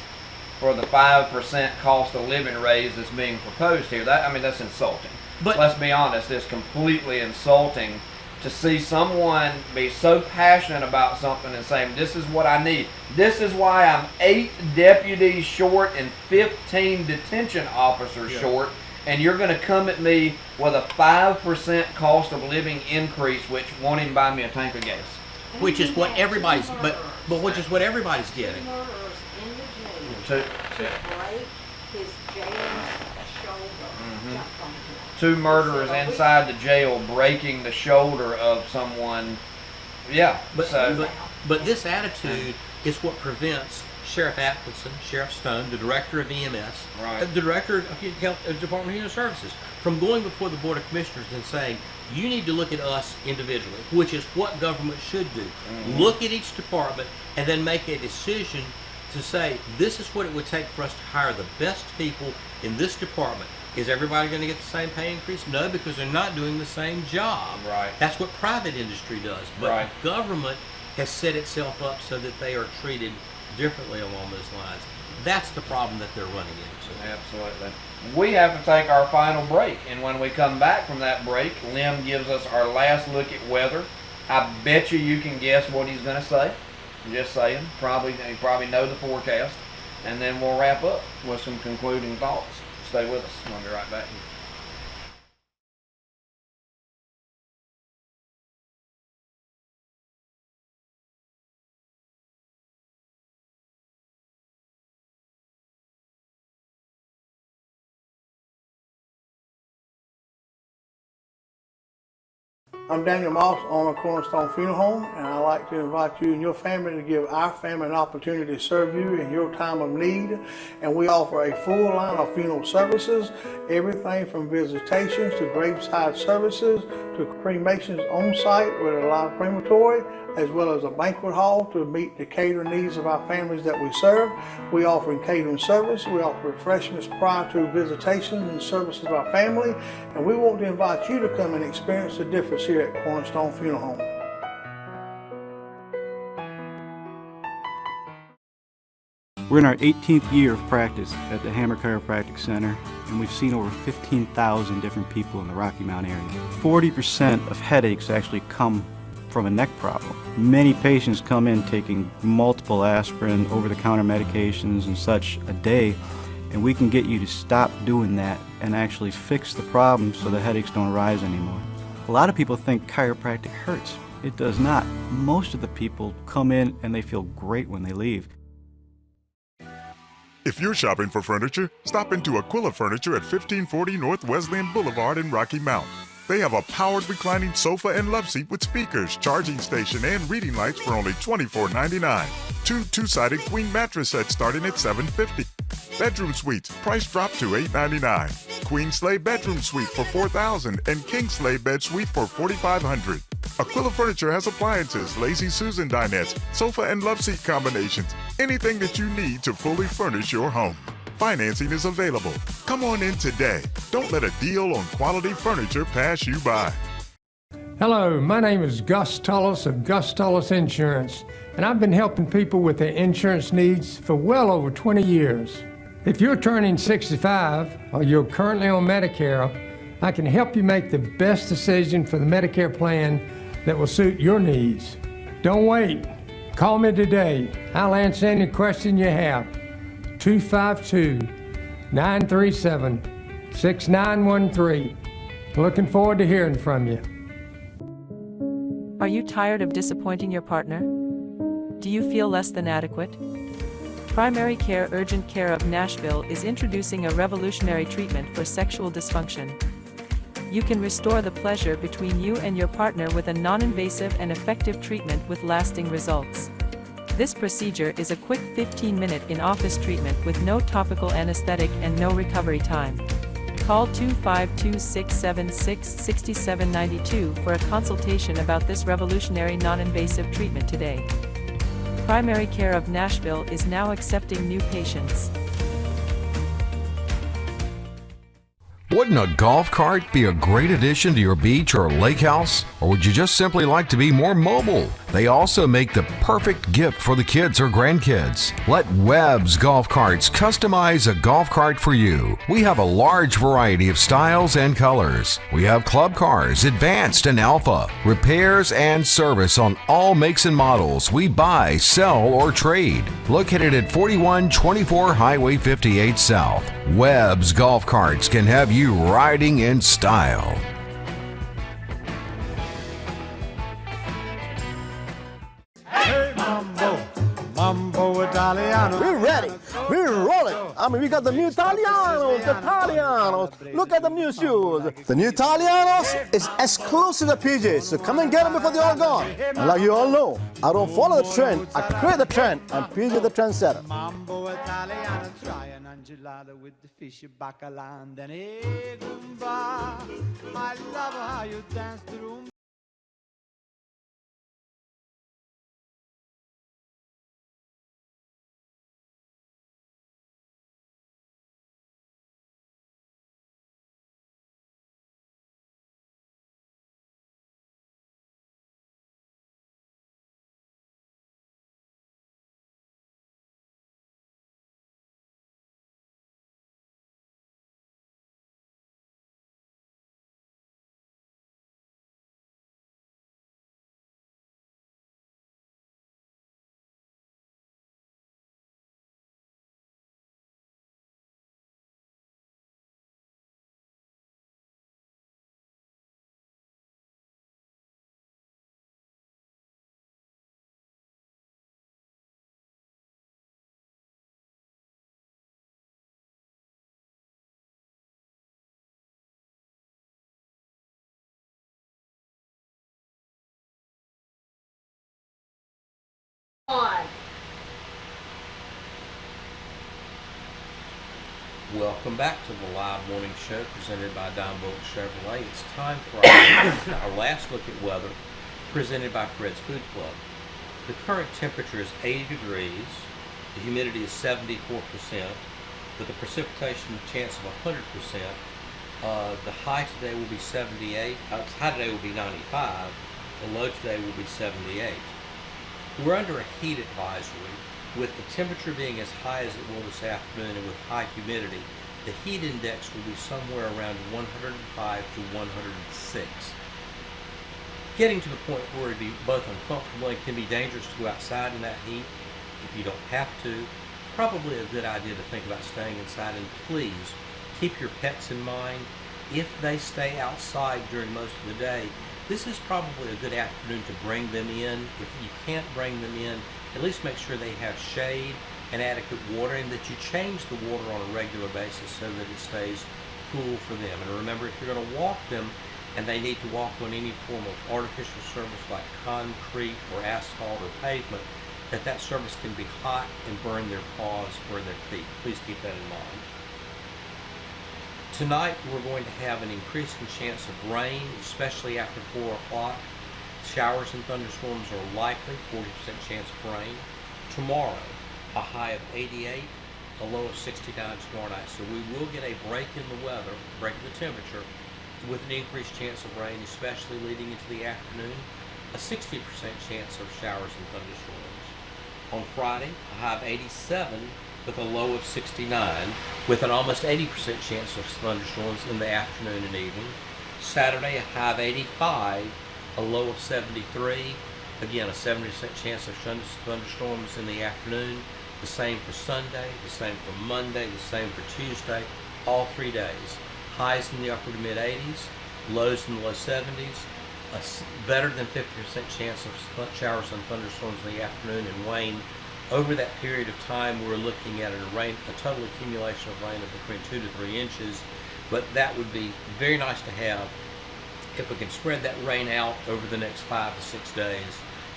for the 5% cost of living raise that's being proposed here. That's insulting. But let's be honest, it's completely insulting to see someone be so passionate about something and saying, this is what I need. This is why I'm 8 deputies short and 15 detention officers short, and you're going to come at me with a 5% cost of living increase, which won't even buy me a tank of gas. Which is what everybody's, but which is what everybody's getting. Two, break his jail's shoulder. two murderers inside the jail breaking the shoulder of someone. Yeah. But this attitude is what prevents Sheriff Atkinson, Sheriff Stone, the director of EMS, the director of Department of Human Services, from going before the Board of Commissioners and saying, you need to look at us individually, which is what government should do. Look at each department and then make a decision to say, this is what it would take for us to hire the best people in this department. Is everybody going to get the same pay increase? No, because they're not doing the same job. Right. That's what private industry does. But government has set itself up so that they are treated differently along those lines. That's the problem that they're running into. Absolutely. We have to take our final break, and when we come back from that break, Lim gives us our last look at weather. I bet you can guess what he's going to say. Just saying. You probably know the forecast. And then we'll wrap up with some concluding thoughts. Stay with us. I'll be right back. I'm Daniel Moss, owner of Cornerstone Funeral Home, and I'd like to invite you and your family to give our family an opportunity to serve you in your time of need. And we offer a full line of funeral services, everything from visitations to graveside services to cremations on site with a live crematory, as well as a banquet hall to meet the catering needs of our families that we serve. We offer catering service, we offer refreshments prior to visitations and services of our family, and we want to invite you to come and experience the difference here at Cornerstone Funeral Home. We're in our 18th year of practice at the Hammer Chiropractic Center, and we've seen over 15,000 different people in the Rocky Mount area. 40% of headaches actually come from a neck problem. Many patients come in taking multiple aspirin, over-the-counter medications and such a day, and we can get you to stop doing that and actually fix the problem so the headaches don't rise anymore. A lot of people think chiropractic hurts. It does not. Most of the people come in and they feel great when they leave. If you're shopping for furniture, stop into Aquila Furniture at 1540 North Wesleyan Boulevard in Rocky Mount. They have a powered reclining sofa and love seat with speakers, charging station, and reading lights for only $24.99. Two-sided queen mattress sets starting at $750. Bedroom suites, price dropped to $899. Queen sleigh bedroom suite for $4,000 and king sleigh bed suite for $4,500. Aquila Furniture has appliances, Lazy Susan dinettes, sofa and love seat combinations, anything that you need to fully furnish your home. Financing is available. Come on in today. Don't let a deal on quality furniture pass you by. Hello, my name is Gus Tullis of Gus Tullis Insurance, and I've been helping people with their insurance needs for well over 20 years. If you're turning 65 or you're currently on Medicare, I can help you make the best decision for the Medicare plan that will suit your needs. Don't wait. Call me today. I'll answer any question you have. 252-937-6913. Looking forward to hearing from you. Are you tired of disappointing your partner? Do you feel less than adequate? Primary Care Urgent Care of Nashville is introducing a revolutionary treatment for sexual dysfunction. You can restore the pleasure between you and your partner with a non-invasive and effective treatment with lasting results. This procedure is a quick 15-minute in-office treatment with no topical anesthetic and no recovery time. Call 252-676-6792 for a consultation about this revolutionary non-invasive treatment today. Primary Care of Nashville is now accepting new patients. Wouldn't a golf cart be a great addition to your beach or lake house? Or would you just simply like to be more mobile? They also make the perfect gift for the kids or grandkids. Let Webb's Golf Carts customize a golf cart for you. We have a large variety of styles and colors. We have club cars, advanced and alpha, repairs and service on all makes and models. We buy, sell, or trade. Located at 4124 Highway 58 South, Webb's Golf Carts can have you riding in style. Hey, Mambo Italiano. We're ready. We're rolling. I mean, we got the new Italianos, the Italianos. Look at the new shoes. The new Italianos is exclusive to PJs, so come and get them before they're all gone. And like you all know, I don't follow the trend. I create the trend, and PJ the trendsetter. Mambo Italiano, try an angelada with the fishy bacala and then hey, Goomba. I love how you dance the room. Welcome back to the live morning show presented by Don Bullock Chevrolet. It's time for our last look at weather presented by Fred's Food Club. The current temperature is 80 degrees, the humidity is 74%, with a precipitation chance of 100%. The high today will be 78, the high today will be 95, the low today will be 78. We're under a heat advisory. With the temperature being as high as it will this afternoon and with high humidity, the heat index will be somewhere around 105 to 106. Getting to the point where it'd be both uncomfortable and can be dangerous to go outside in that heat if you don't have to. Probably a good idea to think about staying inside, and please keep your pets in mind. If they stay outside during most of the day, this is probably a good afternoon to bring them in. If you can't bring them in, at least make sure they have shade and adequate water, and that you change the water on a regular basis so that it stays cool for them. And remember, if you're going to walk them and they need to walk on any form of artificial surface like concrete or asphalt or pavement, that surface can be hot and burn their paws or their feet. Please keep that in mind. Tonight we're going to have an increasing chance of rain, especially after 4 o'clock. Showers and thunderstorms are likely, 40% chance of rain. Tomorrow, a high of 88, a low of 69 tomorrow night. So we will get a break in the weather, break in the temperature, with an increased chance of rain, especially leading into the afternoon. A 60% chance of showers and thunderstorms. On Friday, a high of 87, with a low of 69, with an almost 80% chance of thunderstorms in the afternoon and evening. Saturday, a high of 85, a low of 73, again a 70% chance of thunderstorms in the afternoon. The same for Sunday, the same for Monday, the same for Tuesday, all 3 days. Highs in the upper to mid 80s, lows in the low 70s, a better than 50% chance of showers and thunderstorms in the afternoon and wane. Over that period of time, we're looking at a total accumulation of rain of between 2 to 3 inches, but that would be very nice to have if we can spread that rain out over the next 5 to 6 days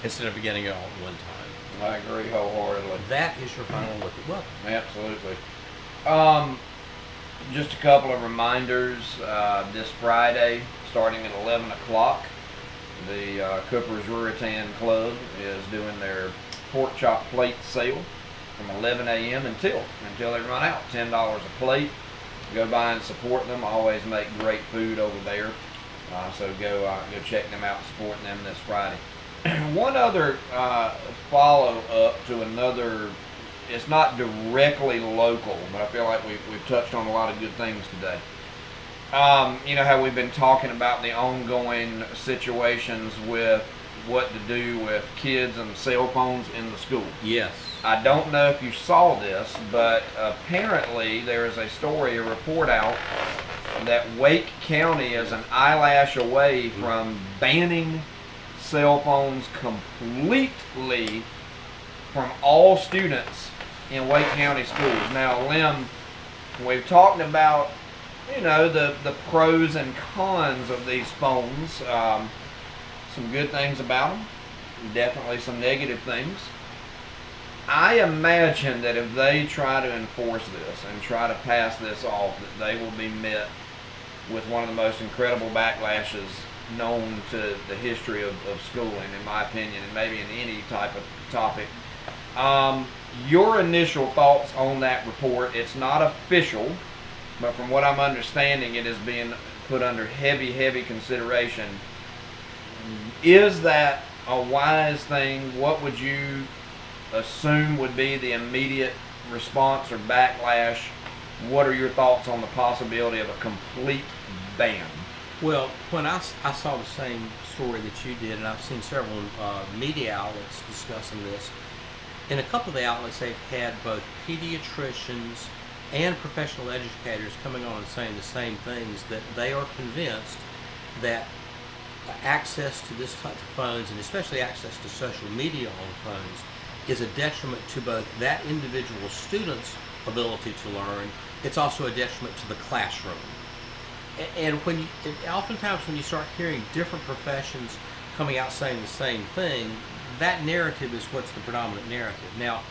instead of getting it all at one time. I agree wholeheartedly. That is your final look at weather. Absolutely. Just a couple of reminders. This Friday, starting at 11 o'clock, the Cooper's Ruritan Club is doing their pork chop plate sale from 11 a.m. until they run out. $10 a plate. Go by and support them. Always make great food over there. So go check them out, supporting them this Friday. One other follow-up to another, it's not directly local, but I feel like we've touched on a lot of good things today. You know how we've been talking about the ongoing situations with what to do with kids and cell phones in the school. Yes. I don't know if you saw this, but apparently there is a story, a report out, that Wake County is an eyelash away from banning cell phones completely from all students in Wake County schools. Now, Lim, we've talked about, you know, the pros and cons of these phones. Some good things about them, definitely some negative things. I imagine that if they try to enforce this and try to pass this off, that they will be met with one of the most incredible backlashes known to the history of schooling, in my opinion, and maybe in any type of topic. Your initial thoughts on that report? It's not official, but from what I'm understanding, it is being put under heavy consideration. Is that a wise thing? What would you assume would be the immediate response or backlash? What are your thoughts on the possibility of a complete ban? Well, when I saw the same story that you did, and I've seen several media outlets discussing this, in a couple of the outlets they've had both pediatricians and professional educators coming on and saying the same things, that they are convinced that access to this type of phones, and especially access to social media on phones, is a detriment to both that individual student's ability to learn. It's also a detriment to the classroom. And oftentimes when you start hearing different professions coming out saying the same thing, that narrative is what's the predominant narrative. Now,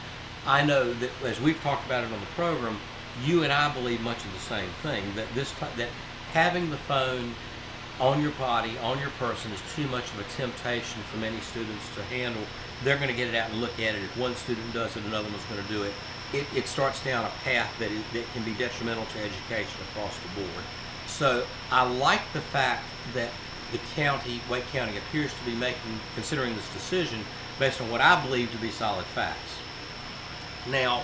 I know that as we've talked about it on the program, you and I believe much of the same thing, that that having the phone on your body, on your person, is too much of a temptation for many students to handle. They're going to get it out and look at it. If one student does it, another one's going to do it. It starts down a path that can be detrimental to education across the board. So I like the fact that the county, Wake County, appears to be considering this decision based on what I believe to be solid facts. Now,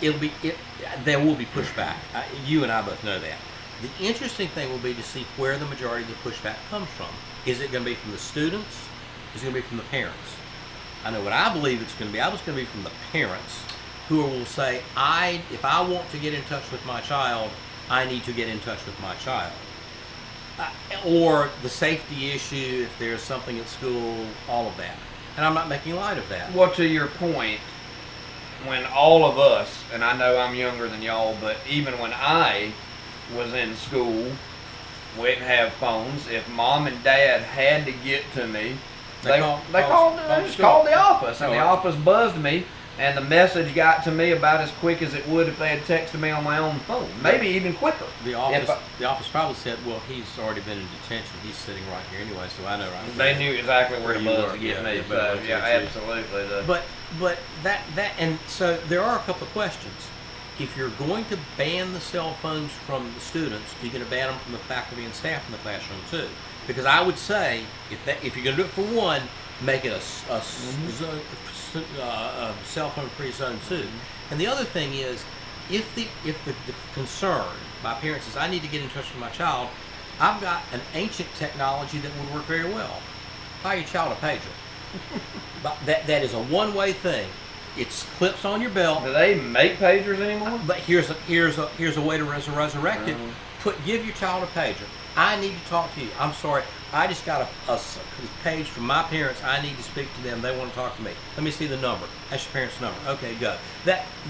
there will be pushback. You and I both know that. The interesting thing will be to see where the majority of the pushback comes from. Is it going to be from the students? Is it going to be from the parents? I know what I believe it's going to be. I was going to be from the parents who will say, if I want to get in touch with my child, I need to get in touch with my child. Or the safety issue, if there's something at school, all of that. And I'm not making light of that. Well, to your point, when all of us, and I know I'm younger than y'all, but even when I was in school, we didn't have phones. If mom and dad had to get to me, they called the office, and the office buzzed me, and the message got to me about as quick as it would if they had texted me on my own phone, maybe even quicker. The office probably said, well, he's already been in detention. He's sitting right here anyway, so I know right They knew exactly where to buzz to get me. So, yeah, absolutely. But and so there are a couple of questions. If you're going to ban the cell phones from the students, you're going to ban them from the faculty and staff in the classroom too. Because I would say, if you're going to do it for one, make it a cell phone free zone too. And the other thing is, if the concern by parents is, I need to get in touch with my child, I've got an ancient technology that would work very well. Buy your child a pager. But that is a one-way thing. It's clips on your belt. Do they make pagers anymore? But here's a way to resurrect it. Give your child a pager. I need to talk to you. I'm sorry. I just got a page from my parents. I need to speak to them. They want to talk to me. Let me see the number. That's your parents' number. Okay, go.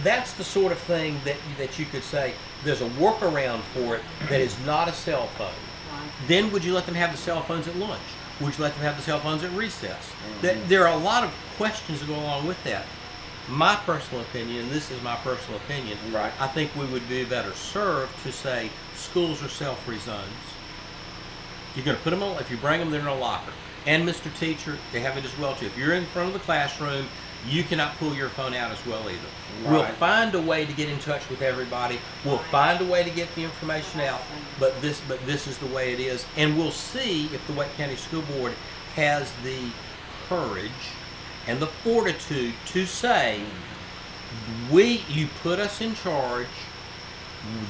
That's the sort of thing that you could say there's a workaround for it that is not a cell phone. Then would you let them have the cell phones at lunch? Would you let them have the cell phones at recess? There are a lot of questions that go along with that. My personal opinion, and this is my personal opinion, I think we would be better served to say schools are cell-free zones. You're going to put them on, if you bring them, they're in a locker. And Mr. Teacher, they have it as well too. If you're in front of the classroom, you cannot pull your phone out as well either. We'll find a way to get in touch with everybody. We'll find a way to get the information out, but this is the way it is. And we'll see if the Wake County School Board has the courage and the fortitude to say, you put us in charge.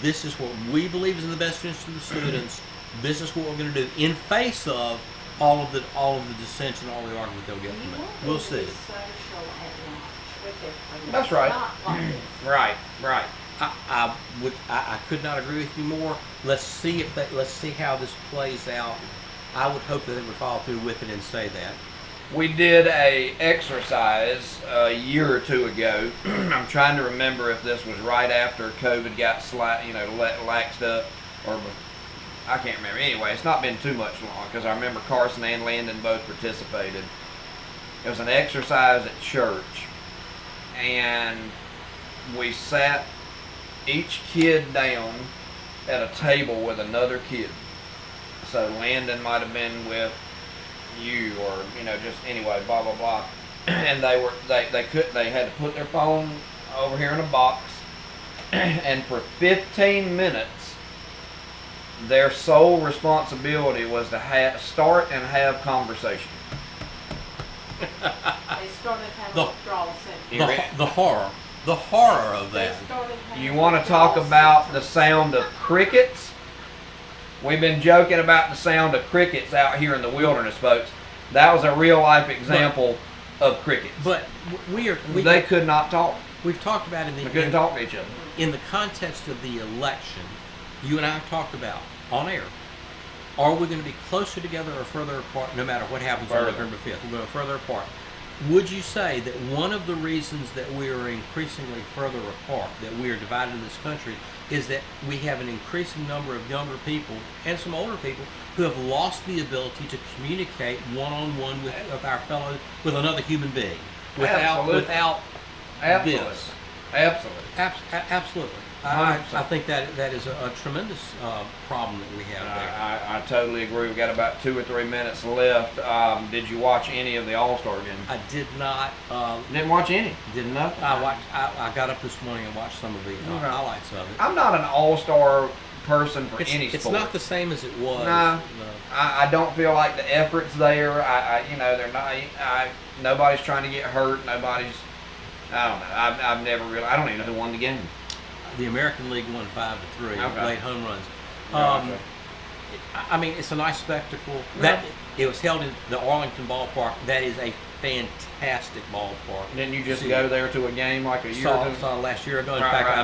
This is what we believe is in the best interest of the students. This is what we're going to do in face of all of the dissension, all the argument they'll get from it. We'll see. That's right. Right. I could not agree with you more. Let's see how this plays out. I would hope that they would follow through with it and say that. We did a exercise a year or two ago. I'm trying to remember if this was right after COVID got laxed up, or I can't remember. Anyway, it's not been too much long because I remember Carson and Landon both participated. It was an exercise at church, and we sat each kid down at a table with another kid. So Landon might have been with you, or just anyway, blah blah blah. And they had to put their phone over here in a box, and for 15 minutes their sole responsibility was to start and have conversation. They started having withdrawal symptoms. The horror of that. You want to talk about the sound of crickets? We've been joking about the sound of crickets out here in the wilderness, folks. That was a real life example of crickets. But they could not talk. We've talked about they couldn't talk to each other. In the context of the election, you and I have talked about on air. Are we going to be closer together or further apart no matter what happens on November 5th? We're going further apart. Would you say that one of the reasons that we are increasingly further apart, that we are divided in this country, is that we have an increasing number of younger people and some older people who have lost the ability to communicate one-on-one with our fellow, with another human being, without this. Absolutely. I think that is a tremendous problem that we have there. I totally agree. We've got about 2 or 3 minutes left. Did you watch any of the All-Star game? I did not. Didn't watch any? Didn't know? I got up this morning and watched some of the highlights of it. I'm not an All-Star person for any sport. It's not the same as it was. No. I don't feel like the effort's there. They're not. Nobody's trying to get hurt. Nobody's. I don't know. I've never really. I don't even know who won the game. The American League won 5-3, late home runs. I mean, it's a nice spectacle. It was held in the Arlington ballpark. That is a fantastic ballpark. Didn't you just go there to a game like a year ago? Saw last year ago. In fact,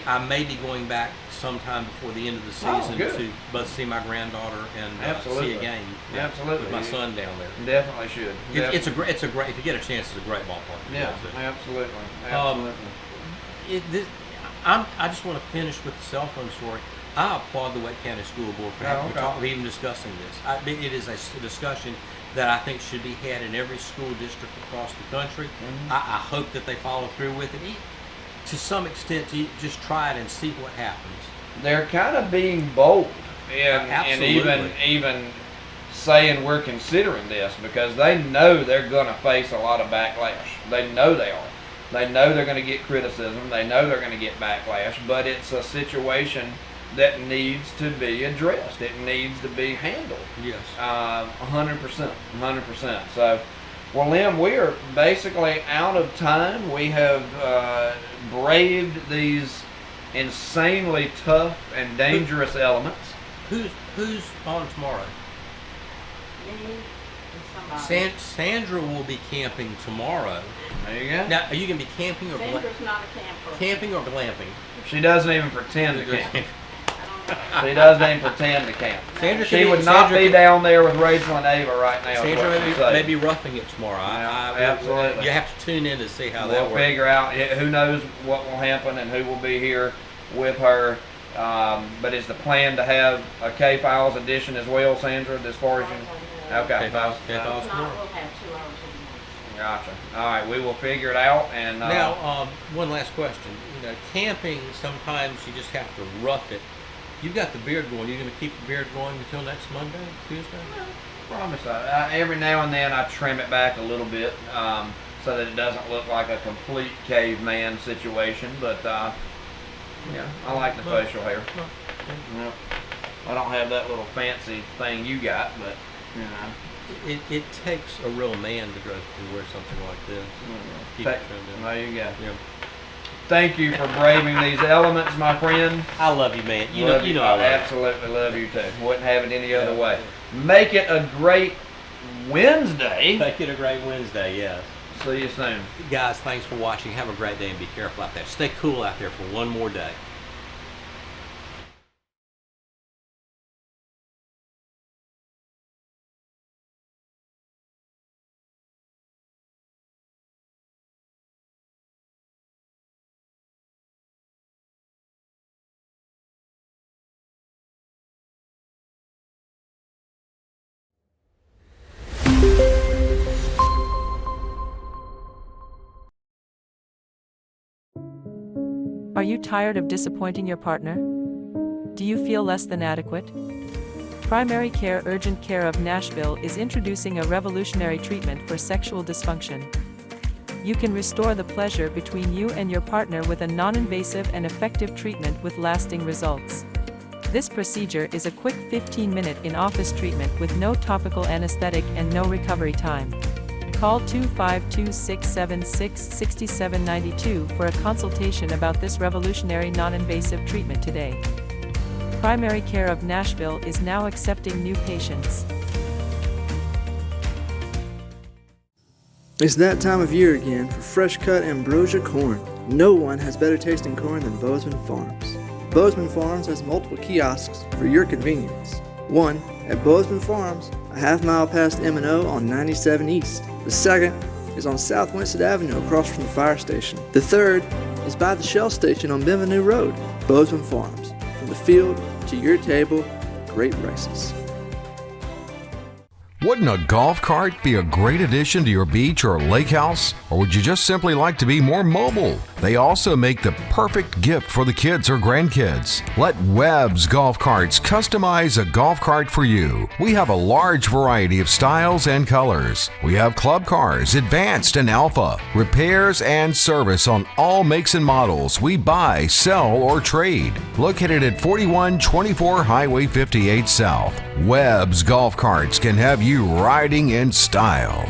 I may be going back sometime before the end of the season to both see my granddaughter and see a game. Absolutely, with my son down there. Definitely should. It's a great. If you get a chance, it's a great ballpark. Yeah, absolutely. I just want to finish with the cell phone story. I applaud the Wake County School Board for even discussing this. It is a discussion that I think should be had in every school district across the country. I hope that they follow through with it. To some extent, to just try it and see what happens. They're kind of being bold and even saying we're considering this because they know they're going to face a lot of backlash. They know they are. They know they're going to get criticism. They know they're going to get backlash, but it's a situation that needs to be addressed. It needs to be handled. Yes. 100%. So, well, Lim, we are basically out of time. We have braved these insanely tough and dangerous elements. Who's on tomorrow? Sandra will be camping tomorrow. There you go. Now, are you going to be camping or Sandra's not a camper. Camping or glamping? She doesn't even pretend to camp. She doesn't even pretend to camp. She would not be down there with Rachel and Ava right now. Sandra may be roughing it tomorrow. Absolutely. You have to tune in to see how that works. We'll figure out who knows what will happen and who will be here with her. But is the plan to have a K-Files edition as well, Sandra, as far as you... Okay. K-Files We'll tomorrow. have 2 hours in the morning. Gotcha. All right, we will figure it out. And now, one last question. Camping, sometimes you just have to rough it. You've got the beard going. Are you going to keep the beard going until next Monday, Tuesday? Promise. Every now and then I trim it back a little bit so that it doesn't look like a complete caveman situation. But I like the facial hair. I don't have that little fancy thing you got, but You know. It takes a real man to wear something like this. Keep it trimmed in. There you go. Yeah. Thank you for braving these elements, my friend. I love you, man. You Love know I I love you. absolutely love you too. Wouldn't have it any other way. Make it a great Wednesday. Make it a great Wednesday, yes. See you soon. Guys, thanks for watching. Have a great day and be careful out there. Stay cool out there for one more day. Are you tired of disappointing your partner? Do you feel less than adequate? Primary Care Urgent Care of Nashville is introducing a revolutionary treatment for sexual dysfunction. You can restore the pleasure between you and your partner with a non-invasive and effective treatment with lasting results. This procedure is a quick 15-minute in-office treatment with no topical anesthetic and no recovery time. Call 252-676-6792 for a consultation about this revolutionary non-invasive treatment today. Primary Care of Nashville is now accepting new patients. It's that time of year again for fresh cut ambrosia corn. No one has better tasting corn than Bozeman Farms. Bozeman Farms has multiple kiosks for your convenience. One at Bozeman Farms, a half-mile past M&O on 97 East. The second is on South Winston Avenue across from the fire station. The third is by the Shell station on Bienvenue Road. Bozeman Farms, from the field to your table, great prices. Wouldn't a golf cart be a great addition to your beach or lake house? Or would you just simply like to be more mobile? They also make the perfect gift for the kids or grandkids. Let Webb's Golf Carts customize a golf cart for you. We have a large variety of styles and colors. We have club cars, advanced and alpha, repairs and service on all makes and models. We buy, sell, or trade. Located at 4124 Highway 58 South, Webb's Golf Carts can have you riding in style.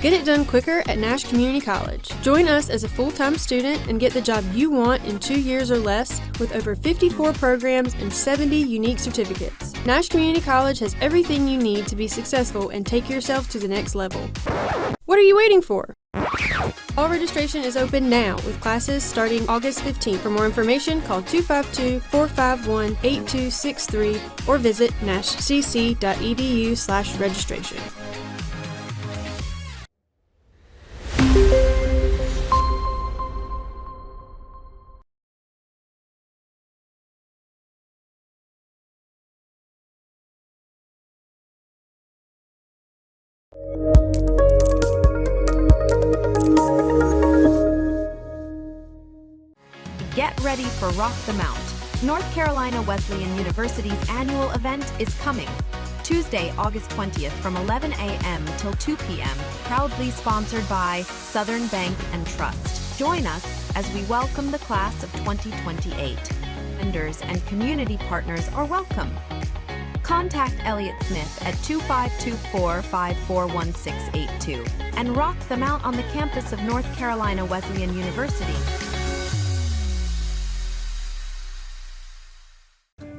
Get it done quicker at Nash Community College. Join us as a full-time student and get the job you want in 2 years or less with over 54 programs and 70 unique certificates. Nash Community College has everything you need to be successful and take yourself to the next level. What are you waiting for? All registration is open now with classes starting August 15th. For more information, call 252-451-8263 or visit nashcc.edu/registration. Get ready for Rock the Mount. North Carolina Wesleyan University's annual event is coming. Tuesday, August 20th from 11 a.m. till 2 p.m. Proudly sponsored by Southern Bank and Trust. Join us as we welcome the class of 2028. Vendors and community partners are welcome. Contact Elliott Smith at 2524-541682 and rock the Mount on the campus of North Carolina Wesleyan University.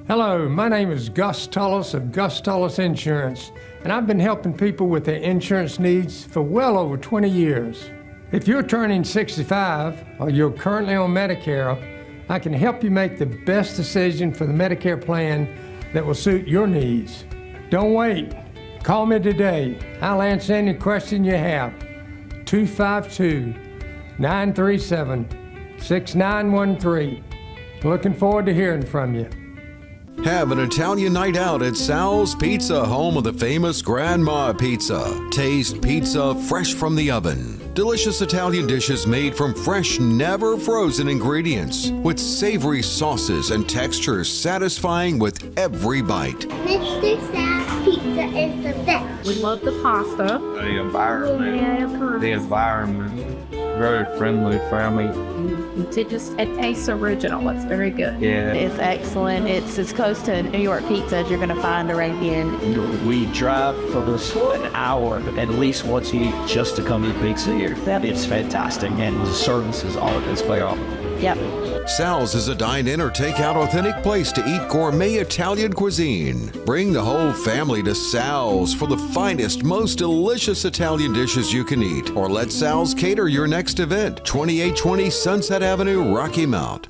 Hello, my name is Gus Tullis of Gus Tullis Insurance, and I've been helping people with their insurance needs for well over 20 years. If you're turning 65 or you're currently on Medicare, I can help you make the best decision for the Medicare plan that will suit your needs. Don't wait. Call me today. I'll answer any question you have. 252-937-6913. Looking forward to hearing from you. Have an Italian night out at Sal's Pizza, home of the famous Grandma Pizza. Taste pizza fresh from the oven. Delicious Italian dishes made from fresh, never frozen ingredients, with savory sauces and textures satisfying with every bite. Mr. Sal's Pizza. pizza is the best. We love the pasta. The environment, very friendly, family. It tastes original. It's very good. Yeah. It's excellent. It's as close to New York pizza as you're going to find around here. We drive for this an hour at least once a week just to come eat pizza here. It's fantastic, and the service is all it's phenomenal. Yep. Sal's is a dine-in or take-out authentic place to eat gourmet Italian cuisine. Bring the whole family to Sal's for the finest, most delicious Italian dishes you can eat. Or let Sal's cater your next event. 2820 Sunset Avenue, Rocky Mount.